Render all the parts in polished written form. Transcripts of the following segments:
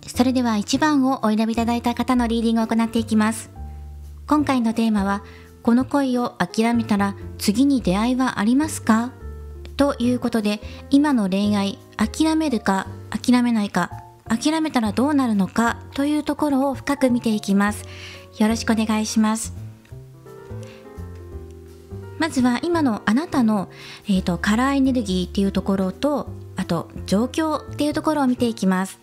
それでは1番をお選びいただいた方のリーディングを行っていきます。今回のテーマは、この恋を諦めたら次に出会いはありますか？ということで、今の恋愛、諦めるか諦めないか、諦めたらどうなるのかというところを深く見ていきます。よろしくお願いします。まずは今のあなたの、カラーエネルギーっていうところと、あと状況っていうところを見ていきます。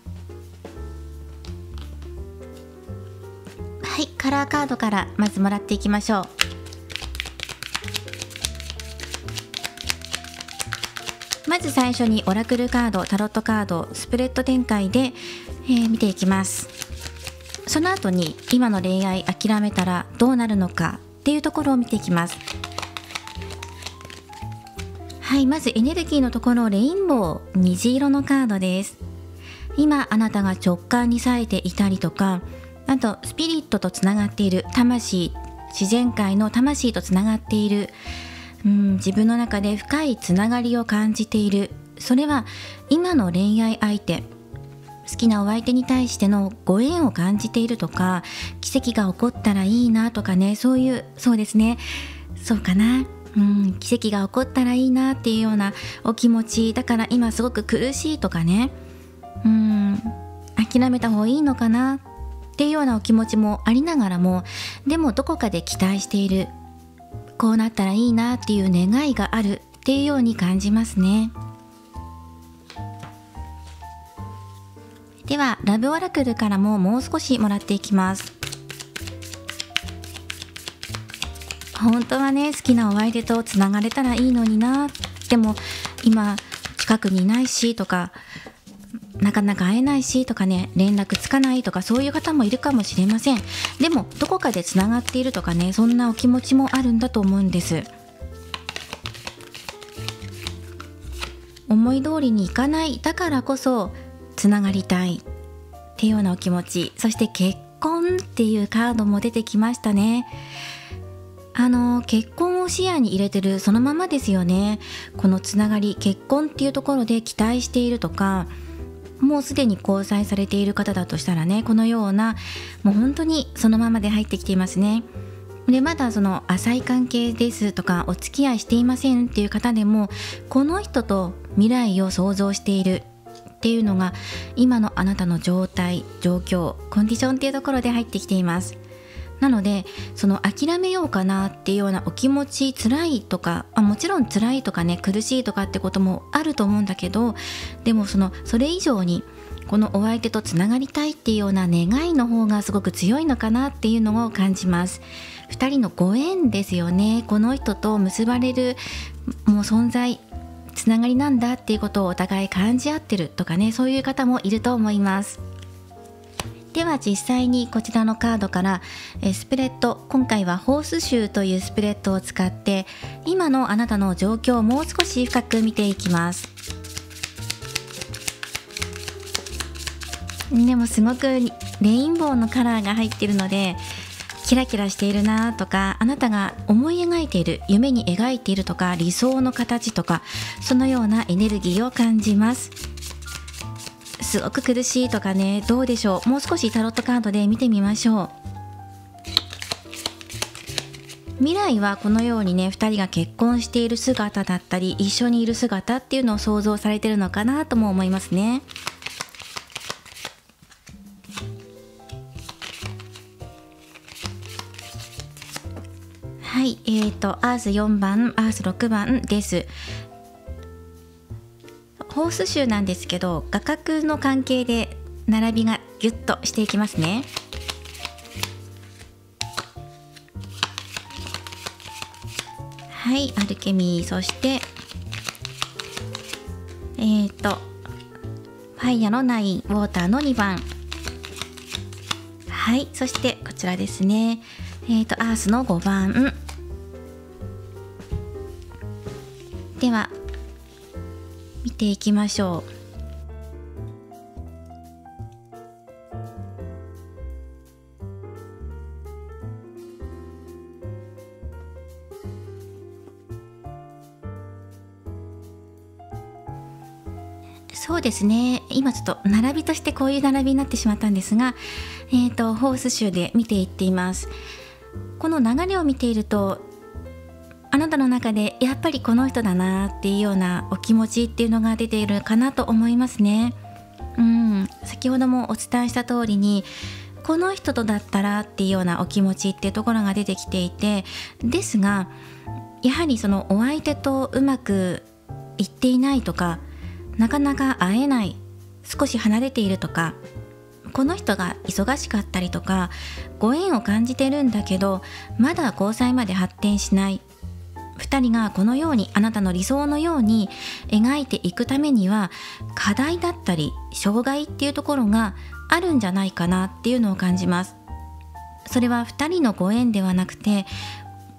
はい、カラーカードからまずもらっていきましょう。まず最初にオラクルカード、タロットカード、スプレッド展開で、見ていきます。その後に今の恋愛諦めたらどうなるのかっていうところを見ていきます。はい、まずエネルギーのところ、レインボー、虹色のカードです。今あなたが直感に冴えていたりとか、あとスピリットとつながっている魂、自然界の魂とつながっている、自分の中で深いつながりを感じている。それは今の恋愛相手、好きなお相手に対してのご縁を感じているとか、奇跡が起こったらいいなとかね、そうですね、そうかな、奇跡が起こったらいいなっていうようなお気持ちだから、今すごく苦しいとかね、諦めた方がいいのかなっていうようなお気持ちもありながらも、でもどこかで期待している、こうなったらいいなっていう願いがあるっていうように感じますね。ではラブオラクルからももう少しもらっていきます。本当はね、好きなお相手とつながれたらいいのにな、でも今近くにいないしとか、なかなか会えないしとかね、連絡つかないとか、そういう方もいるかもしれません。でもどこかでつながっているとかね、そんなお気持ちもあるんだと思うんです。思い通りにいかない、だからこそつながりたいっていうようなお気持ち、そして結婚っていうカードも出てきましたね。結婚を視野に入れてるそのままですよね。このつながり、結婚っていうところで期待しているとか、もうすでに交際されている方だとしたらね、このようなもう本当にそのままで入ってきていますね。でまだその浅い関係ですとか、お付き合いしていませんっていう方でも、この人と未来を想像しているっていうのが今のあなたの状態、状況、コンディションっていうところで入ってきています。なのでその諦めようかなっていうようなお気持ち、辛いとか、もちろん辛いとかね、苦しいとかってこともあると思うんだけど、でもそれ以上にこのお相手とつながりたいっていうような願いの方がすごく強いのかなっていうのを感じます。2人のご縁ですよね。この人と結ばれるもう存在、つながりなんだっていうことをお互い感じ合ってるとかね、そういう方もいると思います。では実際にこちらのカードからスプレッド、今回はホースシューというスプレッドを使って今のあなたの状況をもう少し深く見ていきます。でもすごくレインボーのカラーが入っているので、キラキラしているなとか、あなたが思い描いている、夢に描いているとか、理想の形とか、そのようなエネルギーを感じます。すごく苦しいとかね、どうでしょう。もう少しタロットカードで見てみましょう。未来はこのようにね、2人が結婚している姿だったり、一緒にいる姿っていうのを想像されてるのかなとも思いますね。はい、アース4番、アース6番です。ホース州なんですけど、画角の関係で並びがギュッとしていきますね。はい、アルケミー、そしてファイヤの9、ウォーターの2番。はい、そしてこちらですね、アースの5番。では見ていきましょう。そうですね、今ちょっと並びとしてこういう並びになってしまったんですが、ホース州で見ていっています。この流れを見ていると、あなたの中でやっぱりこの人だなっていうようなお気持ちっていうのが出ているかなと思いますね。先ほどもお伝えした通りに、この人とだったらっていうようなお気持ちっていうところが出てきていて、ですがやはりそのお相手とうまくいっていないとか、なかなか会えない、少し離れているとか、この人が忙しかったりとか、ご縁を感じてるんだけどまだ交際まで発展しない、2人がこのようにあなたの理想のように描いていくためには課題だったり障害っていうところがあるんじゃないかなっていうのを感じます。それは2人のご縁ではなくて、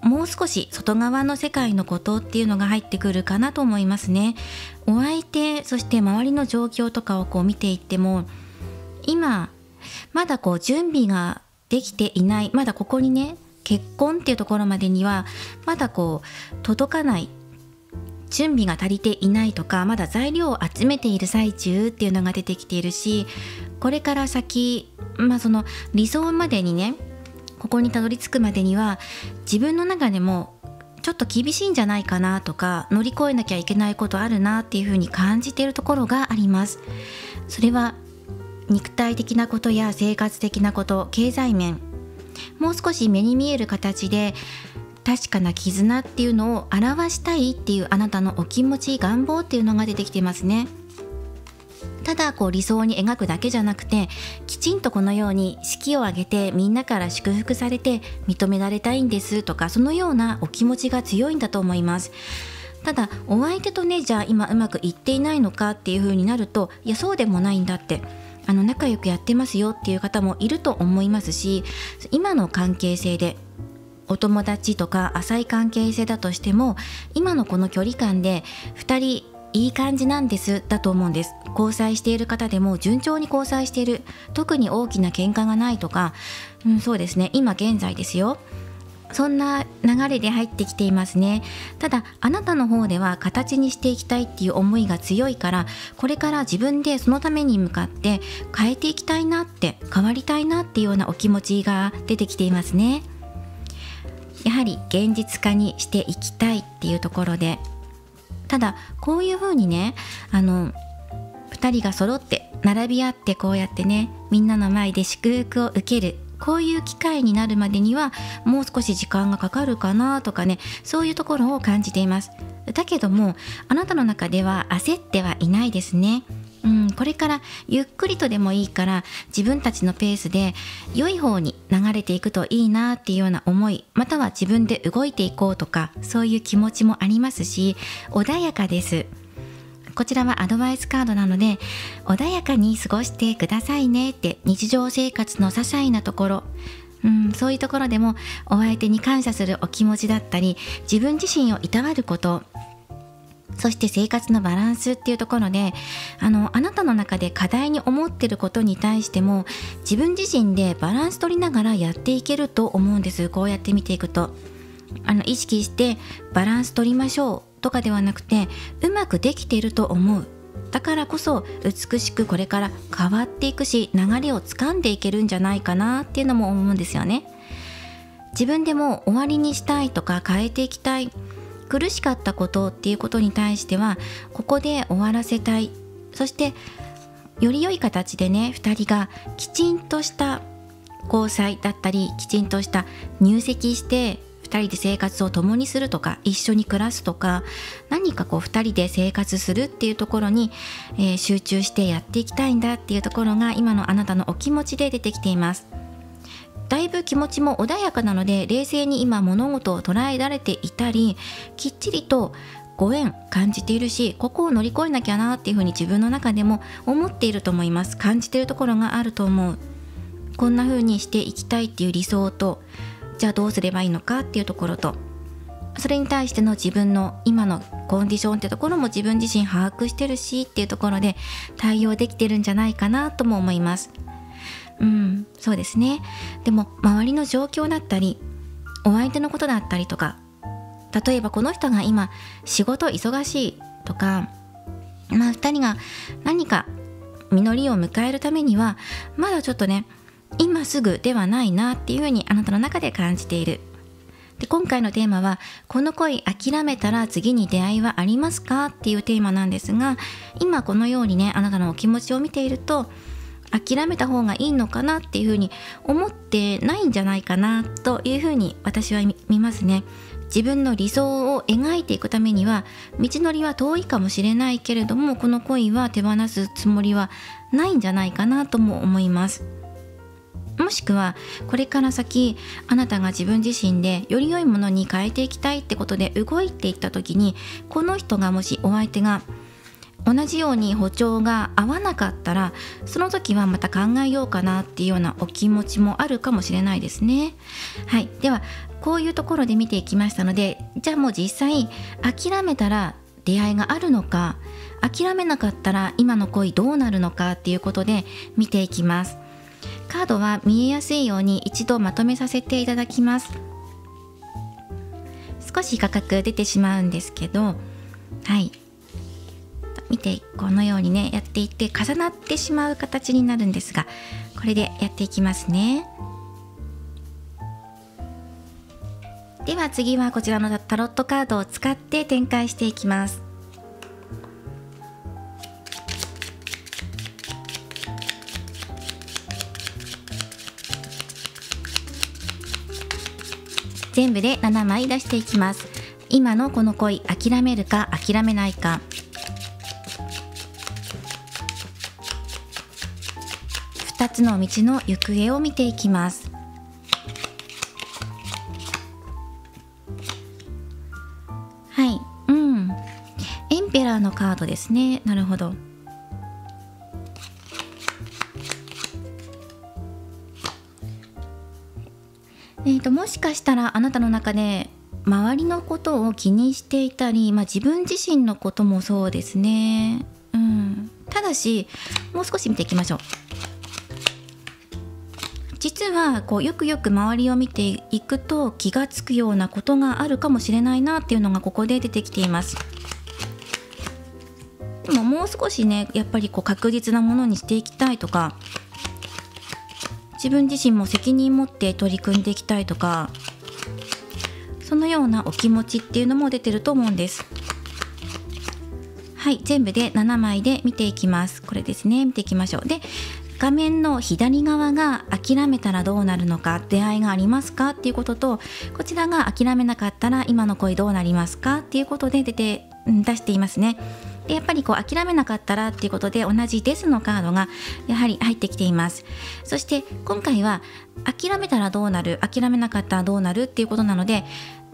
もう少し外側の世界のことっていうのが入ってくるかなと思いますね。お相手、そして周りの状況とかをこう見ていっても、今まだこう準備ができていない、まだここにね、結婚っていうところまでにはまだこう届かない、準備が足りていないとか、まだ材料を集めている最中っていうのが出てきているし、これから先、その理想までにね、ここにたどり着くまでには自分の中でもちょっと厳しいんじゃないかなとか、乗り越えなきゃいけないことあるなっていうふうに感じているところがあります。それは肉体的なことや生活的なこと、経済面、もう少し目に見える形で確かな絆っていうのを表したいっていうあなたのお気持ち、願望っていうのが出てきてますね。ただこう理想に描くだけじゃなくて、きちんとこのように式を挙げてみんなから祝福されて認められたいんですとか、そのようなお気持ちが強いんだと思います。ただお相手とね、じゃあ今うまくいっていないのかっていう風になると、いやそうでもないんだって、仲良くやってますよっていう方もいると思いますし、今の関係性でお友達とか浅い関係性だとしても、今のこの距離感で2人いい感じなんですだと思うんです。交際している方でも順調に交際している、特に大きな喧嘩がないとか、そうですね、今現在ですよ、そんな流れで入ってきていますね。ただあなたの方では形にしていきたいっていう思いが強いから、これから自分でそのために向かって変えていきたいなって、変わりたいなっていうようなお気持ちが出てきていますね。やはり現実化にしていきたいっていうところで、ただこういう風にね、2人が揃って並び合ってこうやってね、みんなの前で祝福を受ける、こういう機会になるまでにはもう少し時間がかかるかなとかね、そういうところを感じています。だけどもあなたの中では焦ってはいないですね。これからゆっくりとでもいいから自分たちのペースで良い方に流れていくといいなっていうような思い、または自分で動いていこうとか、そういう気持ちもありますし、穏やかです。こちらはアドバイスカードなので、穏やかに過ごしてくださいねって、日常生活の些細なところ、そういうところでもお相手に感謝するお気持ちだったり、自分自身をいたわること、そして生活のバランスっていうところであなたの中で課題に思ってることに対しても自分自身でバランス取りながらやっていけると思うんです。こうやって見ていくと意識してバランス取りましょうとかではなくて、うまくできていると思う。だからこそ美しくこれから変わっていくし、流れを掴んでいけるんじゃないかなっていうのも思うんですよね。自分でも終わりにしたいとか変えていきたい、苦しかったことっていうことに対してはここで終わらせたい。そしてより良い形でね、2人がきちんとした交際だったり、きちんとした入籍して2人で生活を共にするとか、一緒に暮らすとか、何か2人で生活するっていうところに、集中してやっていきたいんだっていうところが今のあなたのお気持ちで出てきています。だいぶ気持ちも穏やかなので、冷静に今物事を捉えられていたり、きっちりとご縁感じているし、ここを乗り越えなきゃなっていうふうに自分の中でも思っていると思います。感じているところがあると思う。こんな風にしていきたいっていう理想と、じゃあどうすればいいのかっていうところと、それに対しての自分の今のコンディションってところも自分自身把握してるしっていうところで対応できてるんじゃないかなとも思います。そうですね。でも周りの状況だったり、お相手のことだったりとか、例えばこの人が今仕事忙しいとか、2人が何か実りを迎えるためにはまだちょっとね、今すぐではないなっていうふうにあなたの中で感じている。で、今回のテーマはこの恋諦めたら次に出会いはありますかっていうテーマなんですが、今このようにね、あなたのお気持ちを見ていると諦めた方がいいのかなっていうふうに思ってないんじゃないかなというふうに私は見ますね。自分の理想を描いていくためには道のりは遠いかもしれないけれども、この恋は手放すつもりはないんじゃないかなとも思います。もしくはこれから先あなたが自分自身でより良いものに変えていきたいってことで動いていった時に、この人がもしお相手が同じように歩調が合わなかったら、その時はまた考えようかなっていうようなお気持ちもあるかもしれないですね。はい、ではこういうところで見ていきましたので、じゃあもう実際諦めたら出会いがあるのか、諦めなかったら今の恋どうなるのかっていうことで見ていきます。カードは見えやすいように一度まとめさせていただきます。少し画角出てしまうんですけど、はい、見てこのようにねやっていって重なってしまう形になるんですが、これでやっていきますね。では次はこちらのタロットカードを使って展開していきます。全部で7枚出していきます。今のこの恋諦めるか諦めないか、2つの道の行方を見ていきます。はい、エンペラーのカードですね。なるほど。もしかしたらあなたの中で周りのことを気にしていたり、自分自身のこともそうですね。ただしもう少し見ていきましょう。実はよくよく周りを見ていくと気がつくようなことがあるかもしれないなっていうのがここで出てきています。でももう少しね、やっぱり確実なものにしていきたいとか、自分自身も責任持って取り組んでいきたいとか、そのようなお気持ちっていうのも出てると思うんです。はい、全部で7枚で見ていきます。これですね、見ていきましょう。で、画面の左側が諦めたらどうなるのか、出会いがありますかっていうことと、こちらが諦めなかったら今の恋どうなりますかっていうことで出していますね。で、やっぱり諦めなかったらっていうことで同じデスのカードがやはり入ってきています。そして今回は諦めたらどうなる、諦めなかったらどうなるっていうことなので、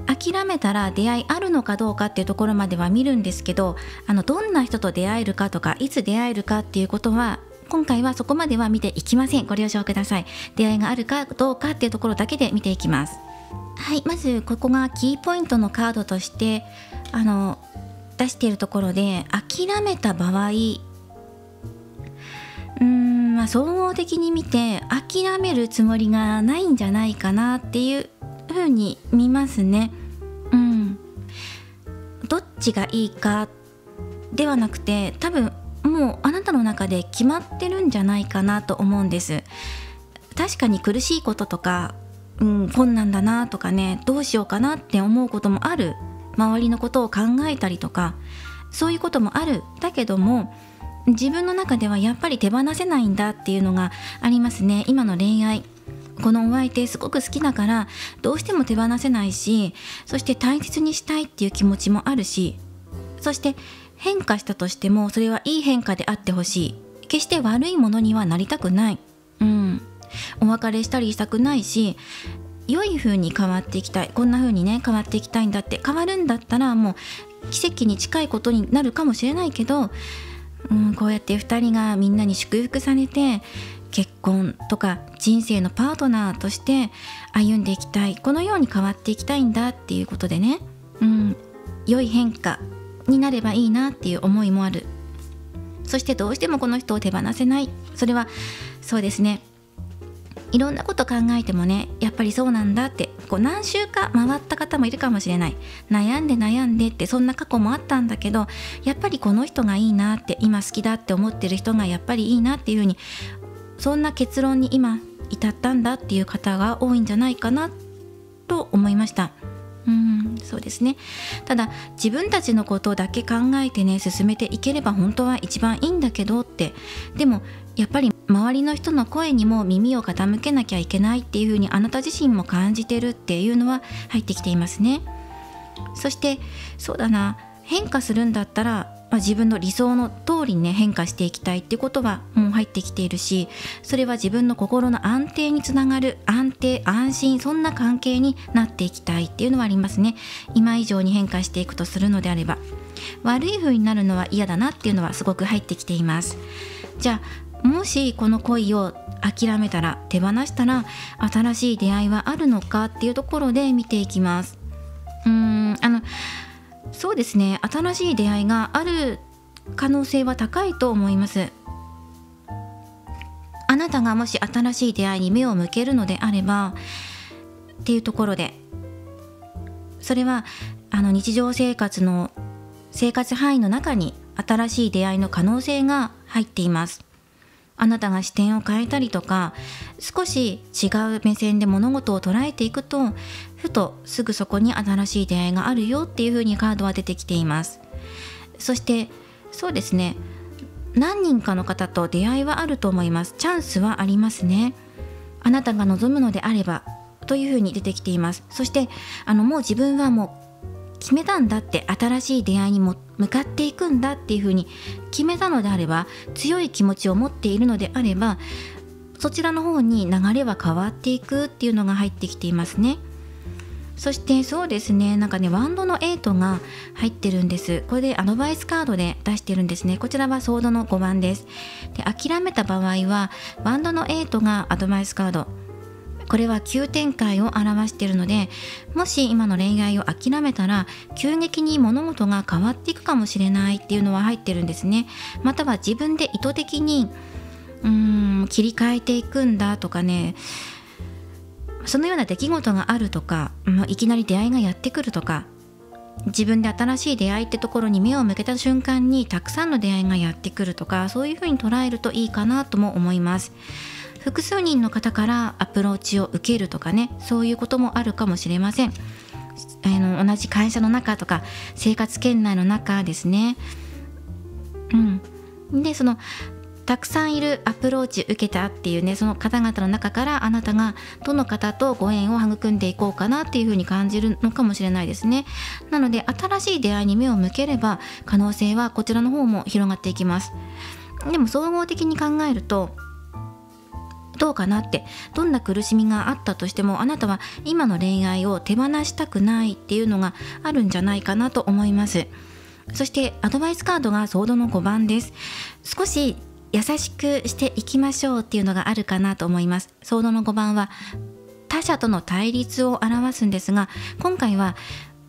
諦めたら出会いあるのかどうかっていうところまでは見るんですけど、どんな人と出会えるかとか、いつ出会えるかっていうことは今回はそこまでは見ていきません。ご了承ください。出会いがあるかどうかっていうところだけで見ていきます。はい、まずここがキーポイントのカードとして出しているところで諦めた場合、総合的に見て諦めるつもりがないんじゃないかなっていう風に見ますね。どっちがいいかではなくて、多分もうあなたの中で決まってるんじゃないかなと思うんです。確かに苦しいこととか、困難だなとかね、どうしようかなって思うこともある。周りのことを考えたりとか、そういうこともある。だけども自分の中ではやっぱり手放せないんだっていうのがありますね。今の恋愛、このお相手すごく好きだからどうしても手放せないし、そして大切にしたいっていう気持ちもあるし、そして変化したとしてもそれはいい変化であってほしい。決して悪いものにはなりたくない。お別れしたりしたくないし、良い風に変わっていきたい。こんな風にね変わっていきたいんだって。変わるんだったらもう奇跡に近いことになるかもしれないけど、こうやって2人がみんなに祝福されて結婚とか人生のパートナーとして歩んでいきたい、このように変わっていきたいんだっていうことでね、良い変化になればいいなっていう思いもある。そしてどうしてもこの人を手放せない。それはそうですね、いろんなこと考えてもね、やっぱりそうなんだって、何週か回った方もいるかもしれない。悩んでって、そんな過去もあったんだけど、やっぱりこの人がいいなって、今好きだって思ってる人がやっぱりいいなっていうふうに、そんな結論に今至ったんだっていう方が多いんじゃないかなと思いました。そうですね。ただ自分たちのことだけ考えてね進めていければ本当は一番いいんだけどって、でもやっぱり周りの人の声にも耳を傾けなきゃいけないっていうふうにあなた自身も感じてるっていうのは入ってきていますね。そしてそうだな、変化するんだったら、自分の理想の通りにね変化していきたいっていうことはもう入ってきているし、それは自分の心の安定につながる、安定安心、そんな関係になっていきたいっていうのはありますね。今以上に変化していくとするのであれば、悪い風になるのは嫌だなっていうのはすごく入ってきています。じゃあもしこの恋を諦めたら、手放したら新しい出会いはあるのかっていうところで見ていきます。そうですね、新しい出会いがある可能性は高いと思います。あなたがもし新しい出会いに目を向けるのであればっていうところで、それは日常生活の生活範囲の中に新しい出会いの可能性が入っています。あなたが視点を変えたりとか、少し違う目線で物事を捉えていくと、ふとすぐそこに新しい出会いがあるよっていう風にカードは出てきています。そしてそうですね、何人かの方と出会いはあると思います。チャンスはありますね。あなたが望むのであればという風に出てきています。そしてもう自分はもう決めたんだって、新しい出会いにも向かっていくんだっていう風に決めたのであれば、強い気持ちを持っているのであれば、そちらの方に流れは変わっていくっていうのが入ってきていますね。そしてそうですね、ワンドの8が入ってるんです。これでアドバイスカードで出してるんですね。こちらはソードの5番です。で、諦めた場合はワンドの8がアドバイスカード、これは急展開を表しているので、もし今の恋愛を諦めたら急激に物事が変わっていくかもしれないっていうのは入ってるんですね。または自分で意図的に切り替えていくんだとかね、そのような出来事があるとか、いきなり出会いがやってくるとか、自分で新しい出会いってところに目を向けた瞬間にたくさんの出会いがやってくるとか、そういうふうに捉えるといいかなとも思います。複数人の方からアプローチを受けるとかね、そういうこともあるかもしれません。同じ会社の中とか生活圏内の中ですね。でたくさんいるアプローチ受けたっていうね、その方々の中からあなたがどの方とご縁を育んでいこうかなっていうふうに感じるのかもしれないですね。なので新しい出会いに目を向ければ可能性はこちらの方も広がっていきます。でも総合的に考えるとどうかなって、どんな苦しみがあったとしてもあなたは今の恋愛を手放したくないっていうのがあるんじゃないかなと思います。そしてアドバイスカードがソードの5番です。少し優しくしていきましょうっていうのがあるかなと思います。ソードの5番は他者との対立を表すんですが、今回は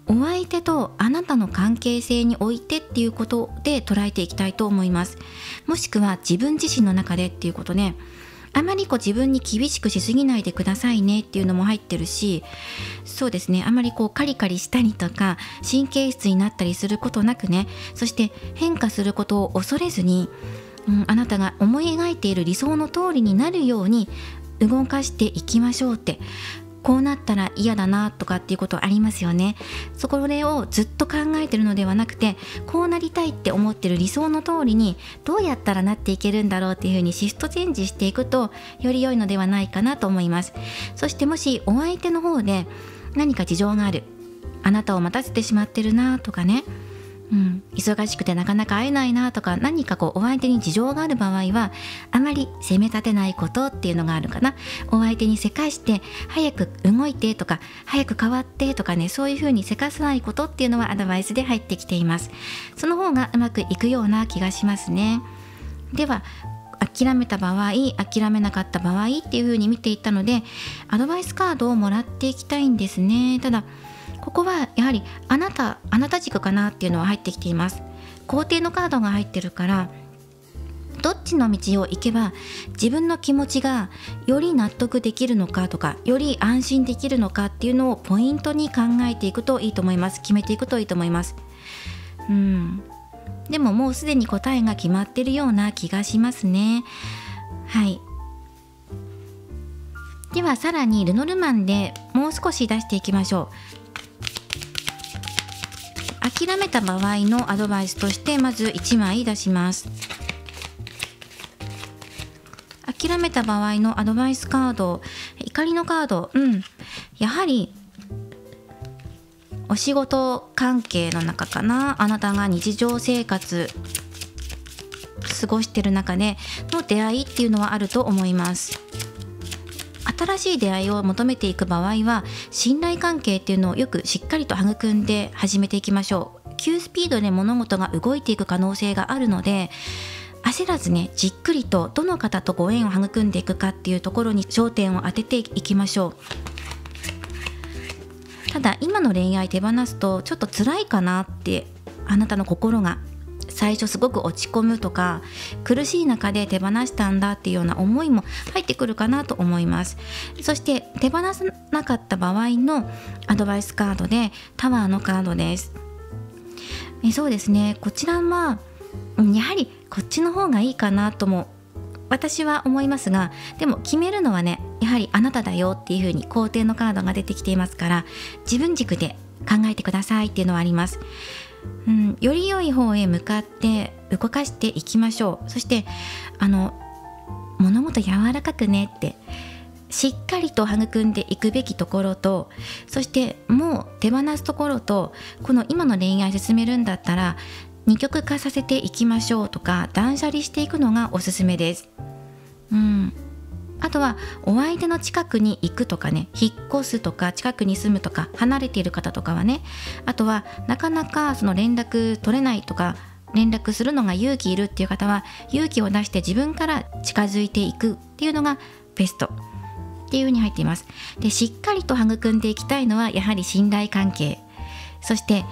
お相手とあなたの関係性においてっていうことで捉えていきたいと思います。もしくは自分自身の中でっていうことね。あまり自分に厳しくしすぎないでくださいねっていうのも入ってるし、そうですね、あまりカリカリしたりとか神経質になったりすることなくね、そして変化することを恐れずに、あなたが思い描いている理想の通りになるように動かしていきましょうって。こうなったら嫌だなとかっていうことありますよね。それをずっと考えてるのではなくて、こうなりたいって思ってる理想の通りにどうやったらなっていけるんだろうっていうふうにシフトチェンジしていくとより良いのではないかなと思います。そしてもしお相手の方で何か事情がある、あなたを待たせてしまってるなとかね、忙しくてなかなか会えないなとか、何かお相手に事情がある場合はあまり責め立てないことっていうのがあるかな。お相手にせかして早く動いてとか早く変わってとかね、そういうふうにせかさないことっていうのはアドバイスで入ってきています。その方がうまくいくような気がしますね。では諦めた場合、諦めなかった場合っていうふうに見ていったので、アドバイスカードをもらっていきたいんですね。ただここはやはりあなた軸かなっていうのは入ってきています。肯定のカードが入ってるから、どっちの道を行けば自分の気持ちがより納得できるのかとか、より安心できるのかっていうのをポイントに考えていくといいと思います。決めていくといいと思います。でももうすでに答えが決まってるような気がしますね。はい。ではさらにルノルマンでもう少し出していきましょう。諦めた場合のアドバイスとしてまず1枚出します。諦めた場合のアドバイスカード、怒りのカード、やはりお仕事関係の中かな。あなたが日常生活過ごしてる中での出会いっていうのはあると思います。新しい出会いを求めていく場合は信頼関係っていうのをよくしっかりと育んで始めていきましょう。急スピードで物事が動いていく可能性があるので、焦らずね、じっくりとどの方とご縁を育んでいくかっていうところに焦点を当てていきましょう。ただ今の恋愛手放すとちょっと辛いかなって、あなたの心が最初すごく落ち込むとか苦しい中で手放したんだっていうような思いも入ってくるかなと思います。そして手放さなかった場合のアドバイスカードでタワーのカードです。そうですね、こちらはやはりこっちの方がいいかなとも私は思いますが、でも決めるのはね、やはりあなただよっていう風に肯定のカードが出てきていますから、自分軸で考えてくださいっていうのはあります。より良い方へ向かって動かしていきましょう。そして物事柔らかくねってしっかりと育んでいくべきところと、そしてもう手放すところと、この今の恋愛進めるんだったら二極化させていきましょうとか、断捨離していくのがおすすめです。あとはお相手の近くに行くとかね、引っ越すとか近くに住むとか、離れている方とかはね、あとはなかなかその連絡取れないとか、連絡するのが勇気いるっていう方は勇気を出して自分から近づいていくっていうのがベストっていう風に入っています。で、しっかりと育んでいきたいのはやはり信頼関係、そして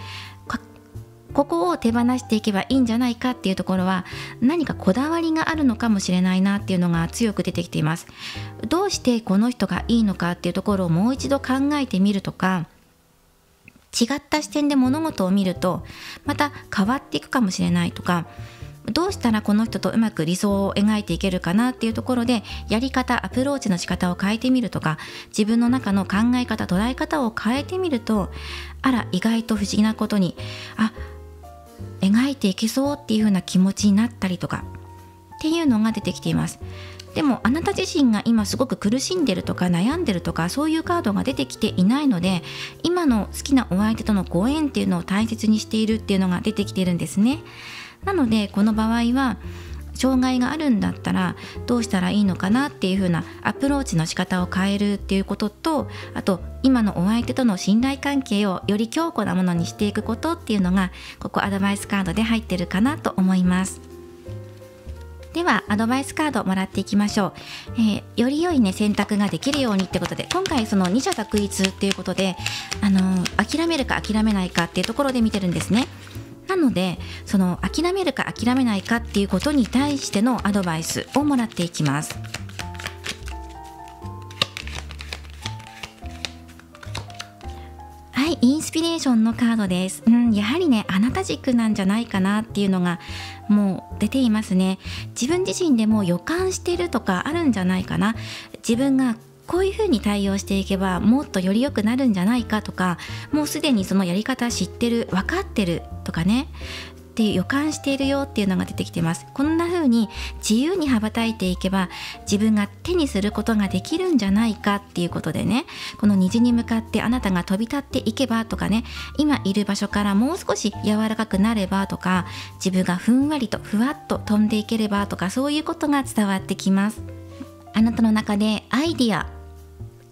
ここを手放していけばいいんじゃないかっていうところは何かこだわりがあるのかもしれないなっていうのが強く出てきています。どうしてこの人がいいのかっていうところをもう一度考えてみるとか、違った視点で物事を見るとまた変わっていくかもしれないとか、どうしたらこの人とうまく理想を描いていけるかなっていうところでやり方、アプローチの仕方を変えてみるとか、自分の中の考え方、捉え方を変えてみると、あら意外と不思議なことに描いていけそうっていう風な気持ちになったりとかっていうのが出てきています。でもあなた自身が今すごく苦しんでるとか悩んでるとか、そういうカードが出てきていないので、今の好きなお相手とのご縁っていうのを大切にしているっていうのが出てきているんですね。なのでこの場合は障害があるんだったらどうしたらいいのかなっていう風なアプローチの仕方を変えるっていうことと、あと今のお相手との信頼関係をより強固なものにしていくことっていうのがここアドバイスカードで入ってるかなと思います。ではアドバイスカードもらっていきましょう。より良いね選択ができるようにってことで、今回その二者択一っていうことで、諦めるか諦めないかっていうところで見てるんですね。なのでその諦めるか諦めないかっていうことに対してのアドバイスをもらっていきます。はい、インスピレーションのカードです。やはりね、あなた軸なんじゃないかなっていうのがもう出ていますね。自分自身でも予感してるとかあるんじゃないかな。自分がこういうふうに対応していけばもっとより良くなるんじゃないかとか、もうすでにそのやり方知ってる、分かってるとかねっていう予感しているよっていうのが出てきてます。こんな風に自由に羽ばたいていけば自分が手にすることができるんじゃないかっていうことでね、この虹に向かってあなたが飛び立っていけばとかね、今いる場所からもう少し柔らかくなればとか、自分がふんわりとふわっと飛んでいければとか、そういうことが伝わってきます。あなたの中でアイディアっ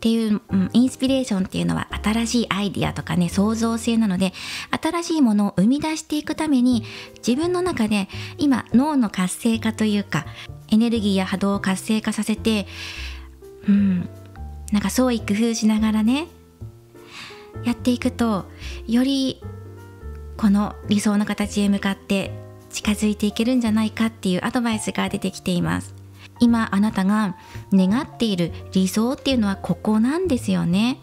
ていう、インスピレーションっていうのは新しいアイディアとかね、創造性なので、新しいものを生み出していくために自分の中で今脳の活性化というか、エネルギーや波動を活性化させて、なんか創意工夫しながらねやっていくと、よりこの理想の形へ向かって近づいていけるんじゃないかっていうアドバイスが出てきています。今あなたが願っている理想っていうのはここなんですよね。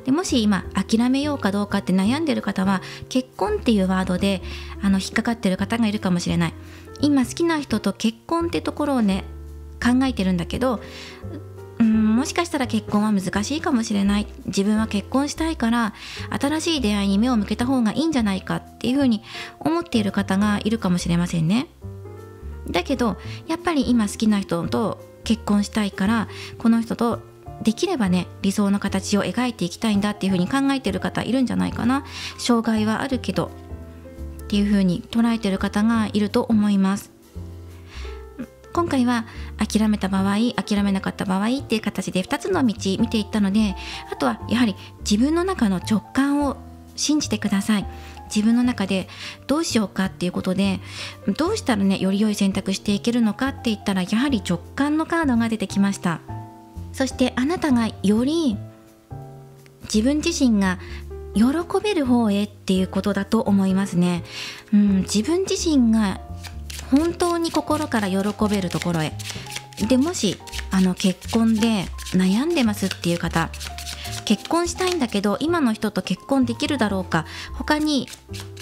でもし今諦めようかどうかって悩んでる方は、結婚っていうワードで引っかかってる方がいるかもしれない。今好きな人と結婚ってところをね考えてるんだけど、もしかしたら結婚は難しいかもしれない、自分は結婚したいから新しい出会いに目を向けた方がいいんじゃないかっていうふうに思っている方がいるかもしれませんね。だけどやっぱり今好きな人と結婚したいから、この人とできればね理想の形を描いていきたいんだっていうふうに考えている方いるんじゃないかな。障害はあるけどっていうふうに捉えている方がいると思います。今回は諦めた場合、諦めなかった場合っていう形で2つの道見ていったので、あとはやはり自分の中の直感を信じてください。自分の中でどうしようかっていうことで、どうしたらねより良い選択していけるのかって言ったら、やはり直感のカードが出てきました。そしてあなたがより自分自身が喜べる方へっていうことだと思いますね。自分自身が本当に心から喜べるところへ。でもし結婚で悩んでますっていう方、結婚したいんだけど今の人と結婚できるだろうか、他に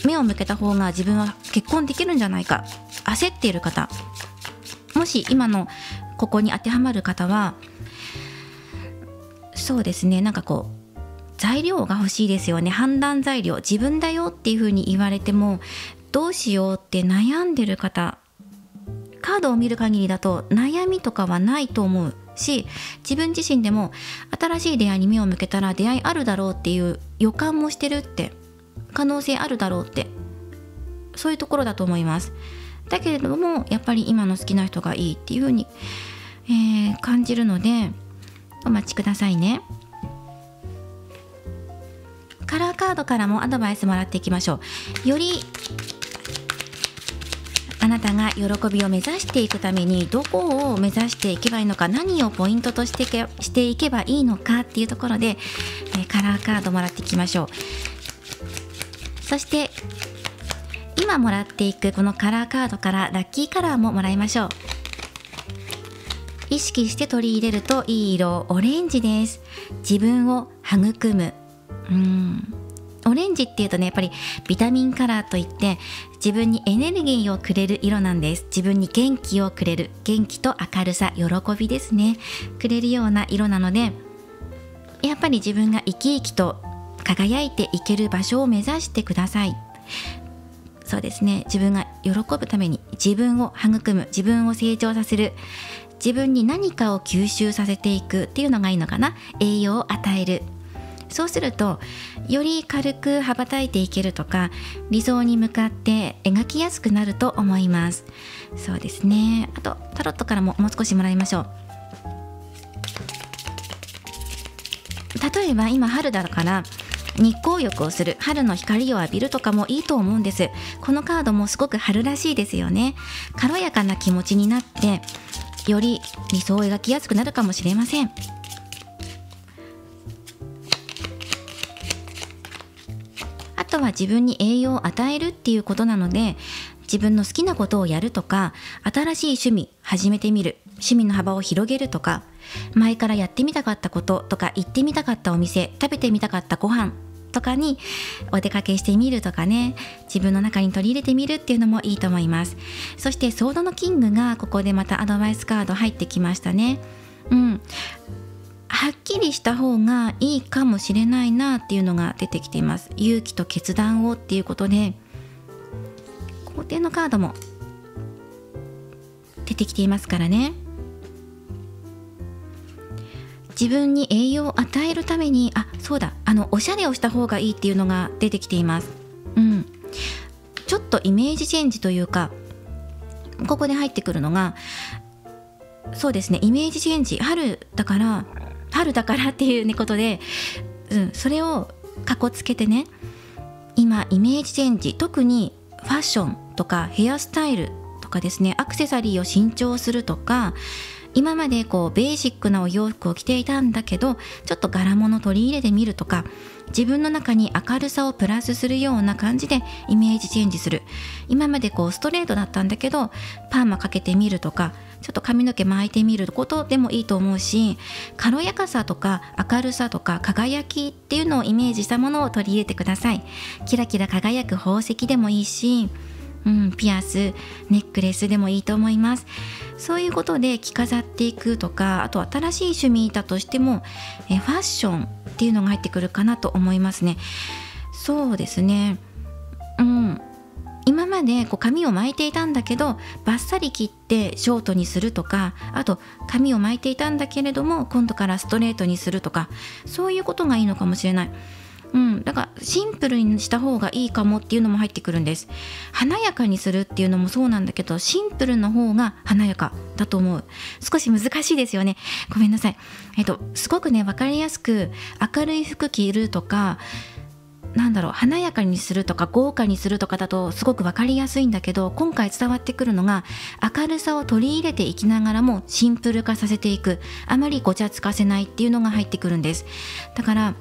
目を向けた方が自分は結婚できるんじゃないか、焦っている方、もし今のここに当てはまる方は、そうですね、なんかこう材料が欲しいですよね。判断材料、自分だよっていう風に言われてもどうしようって悩んでる方、カードを見る限りだと悩みとかはないと思うし、自分自身でも新しい出会いに目を向けたら出会いあるだろうっていう予感もしてるって、可能性あるだろうって、そういうところだと思います。だけれどもやっぱり今の好きな人がいいっていう風に、感じるのでお待ちくださいね。カラーカードからもアドバイスもらっていきましょう。よりあなたが喜びを目指していくためにどこを目指していけばいいのか、何をポイントとしていけばいいのかっていうところで、カラーカードもらっていきましょう。そして今もらっていくこのカラーカードからラッキーカラーももらいましょう。意識して取り入れるといい色、オレンジです。自分を育む。オレンジっていうとね、やっぱりビタミンカラーといって自分にエネルギーをくれる色なんです。自分に元気をくれる、元気と明るさ、喜びですね、くれるような色なので、やっぱり自分が生き生きと輝いていける場所を目指してください。そうですね、自分が喜ぶために自分を育む、自分を成長させる、自分に何かを吸収させていくっていうのがいいのかな。栄養を与える。そうするとより軽く羽ばたいていけるとか、理想に向かって描きやすくなると思います。そうですね、あとタロットからももう少しもらいましょう。例えば今春だから日光浴をする、春の光を浴びるとかもいいと思うんです。このカードもすごく春らしいですよね。軽やかな気持ちになってより理想を描きやすくなるかもしれません。あとは自分に栄養を与えるっていうことなので、自分の好きなことをやるとか、新しい趣味始めてみる、趣味の幅を広げるとか、前からやってみたかったこととか、行ってみたかったお店、食べてみたかったご飯とかにお出かけしてみるとかね、自分の中に取り入れてみるっていうのもいいと思います。そしてソードのキングがここでまたアドバイスカード入ってきましたね。はっきりした方がいいかもしれないなっていうのが出てきています。勇気と決断をっていうことで、皇帝のカードも出てきていますからね。自分に栄養を与えるために、そうだ、おしゃれをした方がいいっていうのが出てきています。ちょっとイメージチェンジというか、ここで入ってくるのが、そうですね、イメージチェンジ、春だからっていうねことで、それをかっこつけてね、今イメージチェンジ、特にファッションとかヘアスタイルとかですね、アクセサリーを新調するとか、今までベーシックなお洋服を着ていたんだけど、ちょっと柄物取り入れてみるとか、自分の中に明るさをプラスするような感じでイメージチェンジする。今までストレートだったんだけどパーマかけてみるとか、ちょっと髪の毛巻いてみることでもいいと思うし、軽やかさとか明るさとか輝きっていうのをイメージしたものを取り入れてください。キラキラ輝く宝石でもいいし、ピアス、ネックレスでもいいと思います。そういうことで着飾っていくとか、あと新しい趣味だとしてもファッションっていうのが入ってくるかなと思いますね。そうですね、今まで髪を巻いていたんだけどバッサリ切ってショートにするとか、あと髪を巻いていたんだけれども今度からストレートにするとか、そういうことがいいのかもしれない。だからシンプルにした方がいいかもっていうのも入ってくるんです。華やかにするっていうのもそうなんだけど、シンプルの方が華やかだと思う。少し難しいですよね、ごめんなさい。すごくね分かりやすく、明るい服着るとか、華やかにするとか豪華にするとかだとすごく分かりやすいんだけど、今回伝わってくるのが明るさを取り入れていきながらもシンプル化させていく、あまりごちゃつかせないっていうのが入ってくるんです。だから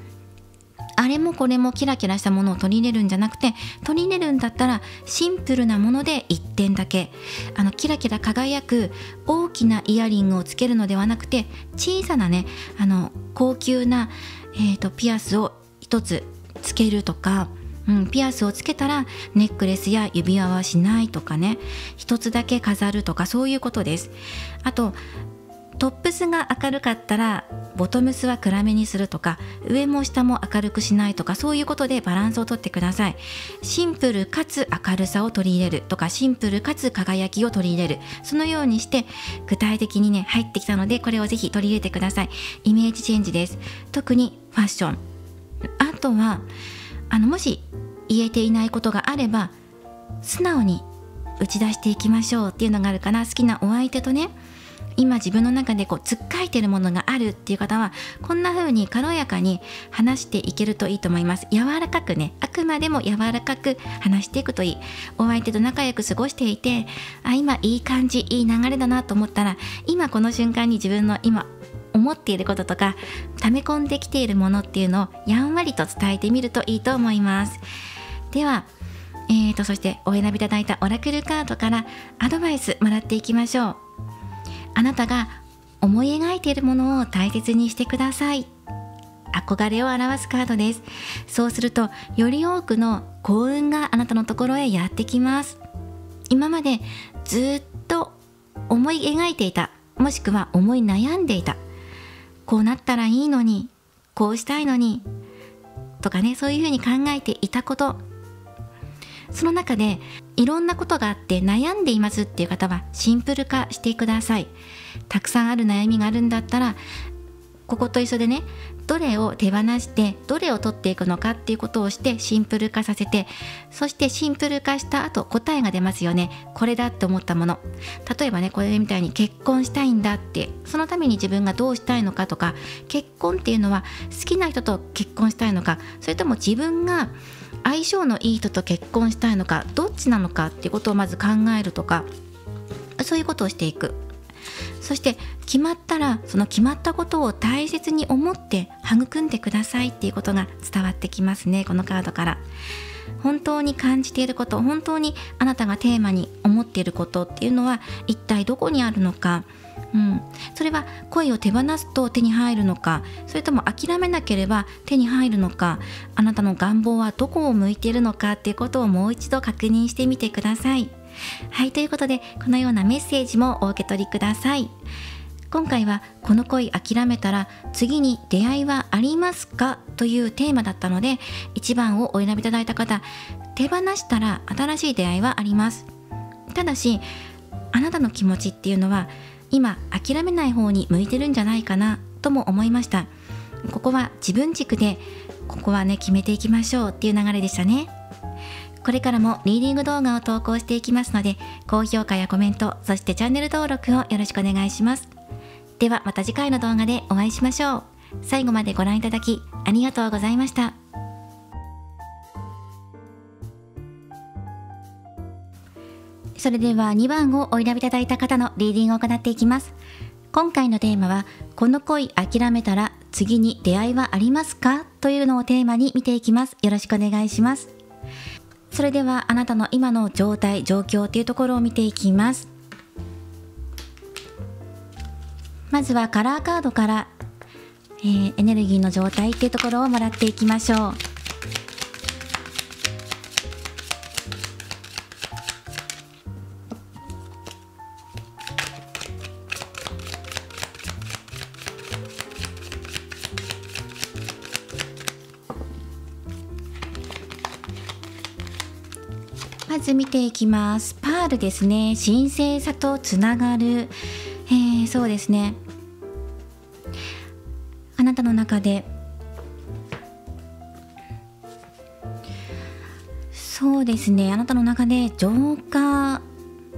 あれもこれもキラキラしたものを取り入れるんじゃなくて、取り入れるんだったらシンプルなもので1点だけ、キラキラ輝く大きなイヤリングをつけるのではなくて、小さなね高級な、ピアスを1つつけるとか、ピアスをつけたらネックレスや指輪はしないとかね、1つだけ飾るとか、そういうことです。あとトップスが明るかったらボトムスは暗めにするとか、上も下も明るくしないとか、そういうことでバランスをとってください。シンプルかつ明るさを取り入れるとか、シンプルかつ輝きを取り入れる、そのようにして具体的にね入ってきたので、これをぜひ取り入れてください。イメージチェンジです。特にファッション。あとはもし言えていないことがあれば素直に打ち出していきましょうっていうのがあるかな。好きなお相手とね、今自分の中でつっかいてるものがあるっていう方は、こんな風に軽やかに話していけるといいと思います。柔らかくね、あくまでも柔らかく話していくといい。お相手と仲良く過ごしていて、今いい感じ、いい流れだなと思ったら、今この瞬間に自分の今思っていることとか溜め込んできているものっていうのをやんわりと伝えてみるといいと思います。ではそしてお選びいただいたオラクルカードからアドバイスもらっていきましょう。あなたが思い描いているものを大切にしてください。憧れを表すカードです。そうするとより多くの幸運があなたのところへやってきます。今までずっと思い描いていた、もしくは思い悩んでいた、こうなったらいいのに、こうしたいのにとかね、そういうふうに考えていたこと、その中でいろんなことがあって悩んでいますっていう方はシンプル化してください。たくさんある悩みがあるんだったら、ここと一緒でね、どれを手放してどれを取っていくのかっていうことをしてシンプル化させて、そしてシンプル化した後答えが出ますよね。これだって思ったもの、例えばねこれみたいに結婚したいんだって、そのために自分がどうしたいのかとか、結婚っていうのは好きな人と結婚したいのか、それとも自分が相性のいい人と結婚したいのか、どっちなのかっていうことをまず考えるとか、そういうことをしていく。そして決まったらその決まったことを大切に思って育んでくださいっていうことが伝わってきますね、このカードから。本当に感じていること、本当にあなたがテーマに思っていることっていうのは一体どこにあるのか、それは恋を手放すと手に入るのか、それとも諦めなければ手に入るのか、あなたの願望はどこを向いているのかっていうことをもう一度確認してみてください。はい、ということでこのようなメッセージもお受け取りください。今回はこの恋諦めたら次に出会いはありますかというテーマだったので、1番をお選びいただいた方、手放したら新しい出会いはあります。ただしあなたの気持ちっていうのは今諦めない方に向いてるんじゃないかなとも思いました。ここは自分軸でここはね決めていきましょうっていう流れでしたね。これからもリーディング動画を投稿していきますので、高評価やコメント、そしてチャンネル登録をよろしくお願いします。ではまた次回の動画でお会いしましょう。最後までご覧いただきありがとうございました。それでは2番をお選びいただいた方のリーディングを行っていきます。今回のテーマはこの恋諦めたら次に出会いはありますかというのをテーマに見ていきます。よろしくお願いします。それではあなたの今の状態状況というところを見ていきます。まずはカラーカードから、エネルギーの状態というところをもらっていきましょう。まず見ていきます。パールですね。神聖さとつながる、そうですね、あなたの中でそうですね、あなたの中で浄化、